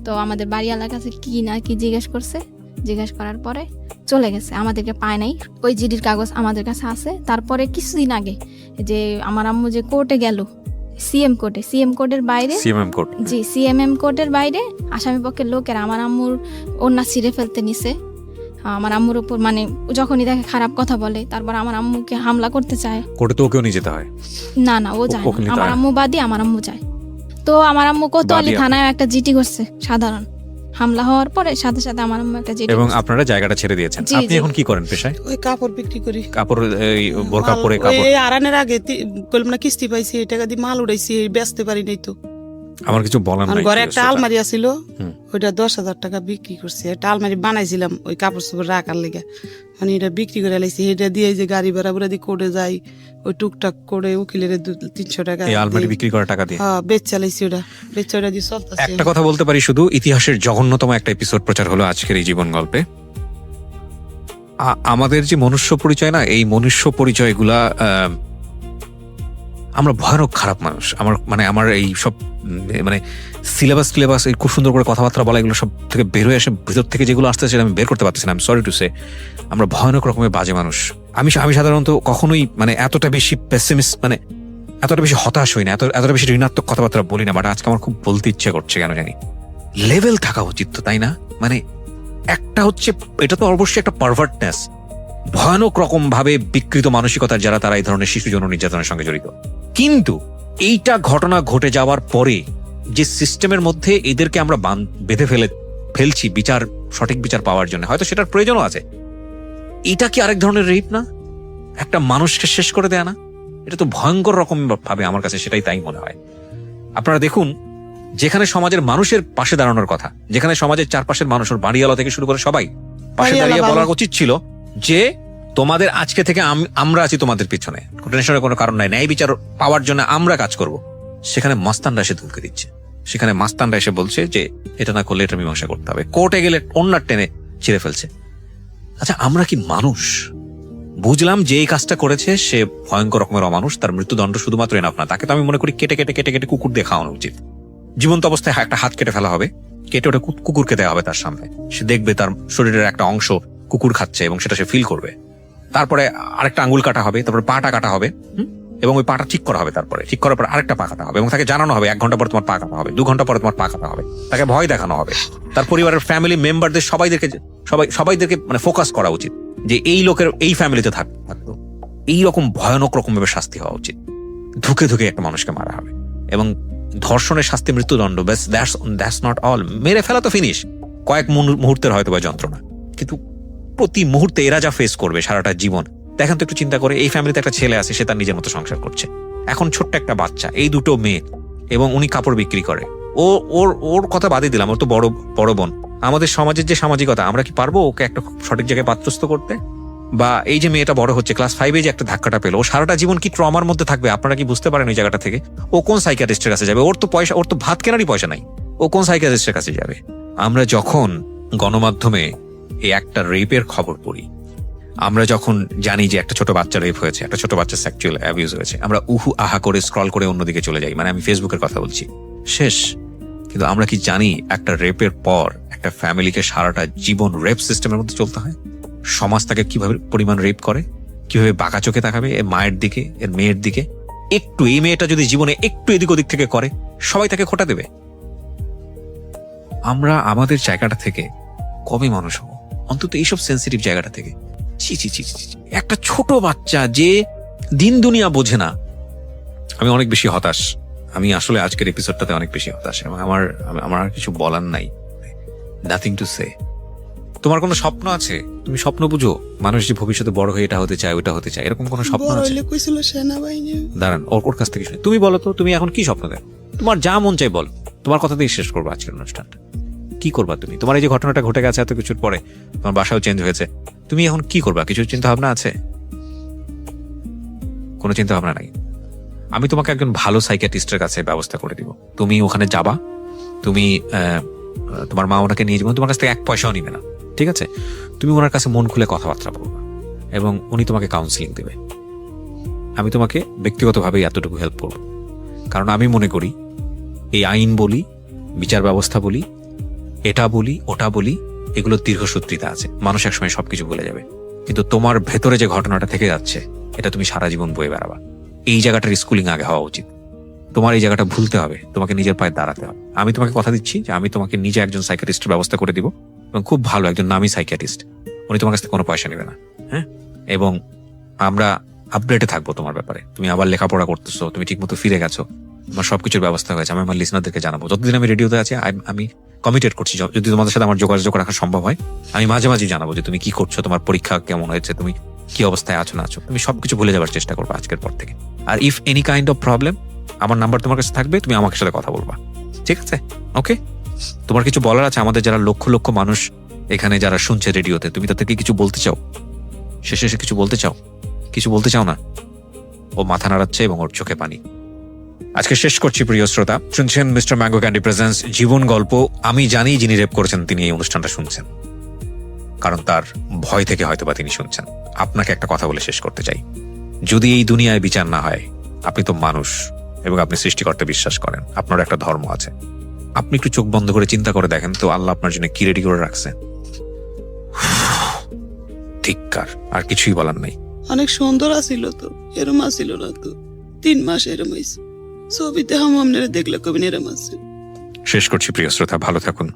S2: তো আমাদের বাড়িওয়ালার কাছে কি না কি জিজ্ঞেস করছে, জিজ্ঞেস করার পরে চলে গেছে, আমাদেরকে পায় নাই। ওই জিডির কাগজ আমাদের কাছে আছে। তারপরে কিছুদিন আগে যে আমার আম্মু যে কোর্টে গেল, সিএম কোর্টের বাইরে,
S1: সিএমএম কোর্ট?
S2: জি, সিএমএম কোর্টের বাইরে আসামি পক্ষের লোকেরা আমার আম্মুর ওন্না ছিঁড়ে ফেলতে নিছে। আমার আম্মুর উপর মানে যখনই দেখে খারাপ কথা বলে, তারপর আমার আম্মুকে হামলা করতে চায়।
S1: কোর্টে তো ওকেও নিয়ে যেতে হয়?
S2: না না, ও যায়
S1: ওকে
S2: না।
S1: নিতে
S2: আমার
S1: হয়?
S2: আম্মু বাদী, আমার আম্মু যায়। তো আমার আম্মু কোতোয়ালি
S1: বাদী
S2: থানায় একটা জিডি করছে, সাধারণ হামলা হওয়ার পরে সাথে সাথে আমার আম্মু একটা জিডি
S1: এবং
S2: করছে।
S1: আপনারা জায়গাটা ছেড়ে দিয়েছেন?
S2: জি,
S1: আপনি
S2: জি।
S1: এখন কি করেন পেশায়?
S3: ওই কাপড় বিক্রি করি।
S1: কাপড়, এই বোরকা পরে কাপড়?
S3: এই আরানের আগে বললাম না কিস্তি পাইছি, এই টাকা দিয়ে মাল উড়াইছি, বেচতে পারি নাই তো।
S1: আমার কিছু বলার
S3: আর
S1: নাই।
S3: ঘরে একটা আলমারি আছিল,
S1: হুম।
S3: ওইটা 10,000 টাকা বিক্রি করছি। একটা আলমারি বানাইছিলাম ওই কাপড় চোপড় রাখার লেগে, মানে এটা বিক্রি করে লাইছি। এটা দিয়ে যে গাড়ি ভাড়া বুড়া দিয়ে কোর্টে যাই, ওই টুকটাক করে উকিলের 300 টাকা
S1: এই আলমারি বিক্রি করার টাকা দিয়ে?
S3: হ্যাঁ, বেচ চালাইছি, ওটা দিয়ে চলতেছে।
S1: একটা কথা বলতে পারি শুধু, ইতিহাসের জঘন্যতম একটা এপিসোড প্রচার হলো আজকের এই জীবন গল্পে। আমাদের যে মনুষ্য পরিচয় না, এই মনুষ্য পরিচয়গুলা, আমরা ভয়ানক খারাপ মানুষ। আমার এই সব মানে সিলেবাস এই খুব সুন্দর করে কথাবার্তা বলা, এগুলো সব থেকে বের হয়ে আসে ভিতর থেকে, যেগুলো আসতে সেটা আমি বের করতে পারতেছি না। আমি সরি টু সে, আমরা ভয়ানক রকমের বাজে মানুষ। আমি সাধারণত কখনোই মানে এতটা বেশি পেসিমিস্ট, মানে এতটা বেশি হতাশ হই না, এতটা বেশি ঋণাত্মক কথাবার্তা বলি না। বাট আজকে আমার খুব বলতে ইচ্ছে করছে, কেন জানি। লেভেল থাকা উচিত তো, তাই না? মানে একটা হচ্ছে, এটা তো অবশ্যই একটা পারভার্টনেস, ভয়ানক রকম ভাবে বিকৃত মানসিকতার যারা, তারা এই ধরনের শিশু যৌন নির্যাতনের সঙ্গে জড়িত। কিন্তু এইটা ঘটনা ঘটে যাওয়ার পরে যে সিস্টেমের মধ্যে এদেরকে আমরা বেঁধে ফেলছি সঠিক বিচার পাওয়ার জন্য, হয়তো সেটার প্রয়োজনও আছে। এটা কি আরেক ধরনের রেপ না? একটা মানুষকে শেষ করে দেয়া না? এটা তো ভয়ঙ্কর রকম ভাবে আমার কাছে সেটাই তাই মনে হয়। আপনারা দেখুন, যেখানে সমাজের মানুষের পাশে দাঁড়ানোর কথা, যেখানে সমাজের চারপাশের মানুষ, বাড়িওয়ালা থেকে শুরু করে সবাই পাশে দাঁড়িয়ে বলা উচিত ছিল যে তোমাদের আজকে থেকে আমরা আছি তোমাদের পিছনে, টেনশনের কোনো কারণ নাই, ন্যায় বিচার পাওয়ার জন্য আমরা কাজ করব। সেখানে মাস্তানরা এসে ধুলকে দিচ্ছে, সেখানে মাস্তানরা এসে বলছে যে এটা না করলে এটা মীমাংসা করতে হবে, কোর্টে গেলে অন্যার টেনে ছিঁড়ে ফেলছে। আচ্ছা, আমরা কি মানুষ? বুঝলাম যে এই কাজটা করেছে সে ভয়ঙ্কর রকমের অমানুষ, তার মৃত্যুদণ্ড শুধুমাত্র এনাফ না, তাকে তো আমি মনে করি কেটে কেটে কেটে কেটে কুকুর দিয়ে খাওয়ানো উচিত। জীবন্ত অবস্থায় একটা হাত কেটে ফেলা হবে, কেটে ওটা কুকুরকে দেওয়া হবে তার সামনে, সে দেখবে তার শরীরের একটা অংশ কুকুর খাচ্ছে এবং সেটা সে ফিল করবে। তারপরে আরেকটা আঙ্গুল কাটা হবে, তারপরে পাটা কাটা হবে, এবং ওই পাটা ঠিক করা হবে, তারপরে ঠিক করার পর আরেকটা পা কাটা হবে, এবং তাকে জানানো হবে 1 ঘন্টা পর তোমার পা কাটা হবে, 2 ঘন্টা পরে তোমার পা কাটা হবে, তাকে ভয় দেখানো হবে। তার পরিবারের ফ্যামিলি মেম্বারদের সবাইদেরকে মানে ফোকাস করা উচিত যে এই লোকের এই ফ্যামিলিতে থাকতো, এইরকম ভয়ানক রকম ভাবে শাস্তি হওয়া উচিত। ধুকে ধুকে একটা মানুষকে মারা হবে, এবং ধর্ষণের শাস্তি মৃত্যুদণ্ড। ব্যাস, দ্যাটস নট অল। মেরে ফেলা তো ফিনিশ, কয়েক মুহূর্তের হয়তো বা যন্ত্রণা, কিন্তু প্রতি মুহূর্তে এরা যা ফেস করবে সারাটা জীবন। দেখেন তো একটু চিন্তা করে, এই ফ্যামিলিতে একটা ছেলে আছে, সে তার নিজের মতো সংসার করছে, এখন ছোট্ট একটা বাচ্চা, এই 2 মেয়ে, এবং উনি কাপড় বিক্রি করে। ওর কথা বাদই দিলাম, ওর তো বড় বোন। আমাদের সমাজের যে সামাজিকতা, আমরা কি পারবো ওকে একটা সঠিক জায়গায় পাত্রস্থ করতে? বা এই যে মেয়েটা বড় হচ্ছে, ক্লাস 5-এ যে একটা ধাক্কাটা পেলো, ও সারাটা জীবন কি ট্রমার মধ্যে থাকবে আপনারা কি বুঝতে পারেন? ওই জায়গাটা থেকে ও কোন সাইকিয়াট্রিস্টের কাছে যাবে? ওর তো ভাত কেনারই পয়সা নাই, ও কোন সাইকিয়াট্রিস্টের কাছে যাবে? আমরা যখন গণমাধ্যমে এই একটা রেপের খবর পড়ি, আমরা যখন জানি যে একটা ছোট বাচ্চা রেপ হয়েছে, একটা ছোট বাচ্চা সেক্সুয়াল অ্যাবিউজ হয়েছে, আমরা আহা করে স্ক্রল করে অন্যদিকে চলে যাই। মানে আমি ফেসবুকের কথা বলছি, শেষ। কিন্তু আমরা কি জানি একটা রেপের পর একটা ফ্যামিলিকে সারাটা জীবন রেপ সিস্টেমের মধ্যে চলতে হয়? সমাজ তাকে কিভাবে পরিমাণ রেপ করে, কিভাবে বাঁকা চোখে তাকাবে এর মায়ের দিকে, এর মেয়ের দিকে। একটু এই মেয়েটা যদি জীবনে একটু এদিক ওদিক থেকে করে, সবাই তাকে খোঁটা দেবে। আমরা আমাদের জায়গাটা থেকে কবে মানুষ হবো? অন্তত এইসব সেন্সিটিভ জায়গাটা থেকে। ছি ছি ছি ছি, একটা ছোট বাচ্চা যে দিন দুনিয়া বোঝে না। আমি অনেক বেশি হতাশ, আমি আসলে আজকের এপিসোডটাতে অনেক বেশি হতাশ, এবং আমার আর কিছু বলার নাই, নাথিং টু সে। তোমার কোনো স্বপ্ন আছে? তুমি স্বপ্ন বুঝো? মানুষ যে ভবিষ্যতে বড় হয়ে এটা হতে চায়, ওটা হতে চায়, এরকম কোনো স্বপ্ন আছে?
S3: সেনাবাহিনী।
S1: দাঁড়ান, ওর কাছ থেকে শুনি। তুমি বলো তো, তুমি এখন কি স্বপ্ন দেখো? তোমার যা মন চাই বল, তোমার কথাতেই শেষ করবো আজকের অনুষ্ঠানটা। কি করবা তুমি? তোমার এই যে ঘটনাটা ঘটে গেছে এত কিছুর পরে, তোমার বাসাও চেঞ্জ হয়েছে, তুমি এখন কি করবা? কিছু চিন্তা ভাবনা আছে? কোনো চিন্তা ভাবনা নাই? আমি তোমাকে একজন ভালো সাইকিয়াট্রিস্টের কাছে ব্যবস্থা করে দিব। তুমি ওখানে যাবা, তুমি তোমার মা ওনাকে নিয়ে যাবেন, তোমার কাছ থেকে 1 পয়সাও নিবে না, ঠিক আছে? তুমি ওনার কাছে মন খুলে কথাবার্তা বলবা, এবং উনি তোমাকে কাউন্সিলিং দেবে। আমি তোমাকে ব্যক্তিগতভাবে এতটুকু হেল্প করব, কারণ আমি মনে করি এই আইন বলি, বিচার ব্যবস্থা বলি, এটা বলি, ওটা বলি, এগুলো দীর্ঘসূত্রিতা আছে, মানুষ একসময় সবকিছু ভুলে যাবে। কিন্তু তোমার ভেতরে যে ঘটনাটা থেকে যাচ্ছে, এটা তুমি সারা জীবন বয়ে বেড়াবা। এই জায়গাটার স্কুলিং আগে হওয়া উচিত। তোমার এই জায়গাটা ভুলতে হবে, তোমাকে নিজের পায়ে দাঁড়াতে হবে। আমি তোমাকে কথা দিচ্ছি যে আমি তোমাকে নিজে একজন সাইকিয়াট্রিস্টের ব্যবস্থা করে দিব, এবং খুব ভালো একজন নামী সাইকিয়াট্রিস্ট। উনি তোমার কাছ থেকে কোনো পয়সা নেবে না, হ্যাঁ? এবং আমরা আপডেটে থাকবো তোমার ব্যাপারে। তুমি আবার লেখাপড়া করতেছো, তুমি ঠিক মতো ফিরে গেছো, তোমার সবকিছুর ব্যবস্থা হয়েছে। আমি আমার লিসনারদেরকে জানাবো, যতদিন আমি রেডিওতে আছি আমি কমিটেড করছি, যদি তোমাদের সাথে আমার যোগাযোগ রাখা সম্ভব হয়, আমি মাঝে মাঝে জানাবো যে তুমি কি করছো, তোমার পরীক্ষা কেমন হয়েছে, তুমি কি অবস্থায় আছো না আছো। তুমি সবকিছু ভুলে যাবার চেষ্টা করবো আজকের পর থেকে। আর if any kind of problem, আমার নাম্বার তোমার কাছে থাকবে, তুমি আমার সাথে কথা বলবা, ঠিক আছে? ওকে? তোমার কিছু বলার আছে আমাদের যারা লক্ষ লক্ষ মানুষ এখানে যারা শুনছে রেডিওতে, তুমি তাদেরকে কিছু বলতে চাও? শেষে এসে কিছু বলতে চাও? কিছু বলতে চাও না? ও মাথা নাড়াচ্ছে এবং ওর চোখে পানি। আজকে শেষ করছি প্রিয় শ্রোতা। শুনছেন মিস্টার ম্যাঙ্গো ক্যান্ডি প্রেজেন্টস জীবন গল্প। আমি জানি যিনি রেপ করেছেন তিনি এই অনুষ্ঠানটা শুনছেন, কারণ তার ভয় থেকে হয়তোবা তিনি শুনছেন। আপনাকে একটা কথা বলে শেষ করতে চাই, যদি এই দুনিয়ায় বিচার না হয়, আপনি তো মানুষ এবং আপনি সৃষ্টিকর্তা বিশ্বাস করেন, আপনার একটা ধর্ম আছে। আপনি একটু চোখ বন্ধ করে চিন্তা করে দেখেন তো, আল্লাহ আপনার জন্য কি রেডি করে রাখছে। ধিক্কার, আর কিছুই বলার নাই।
S3: অনেক সুন্দর আছিল তো, এরম আছিল না তো। 3 মাস এরম হয়েছে, ছবিতে আপনারা দেখলে কবি এরম আছে।
S1: শেষ করছি প্রিয় শ্রোতা, ভালো থাকুন।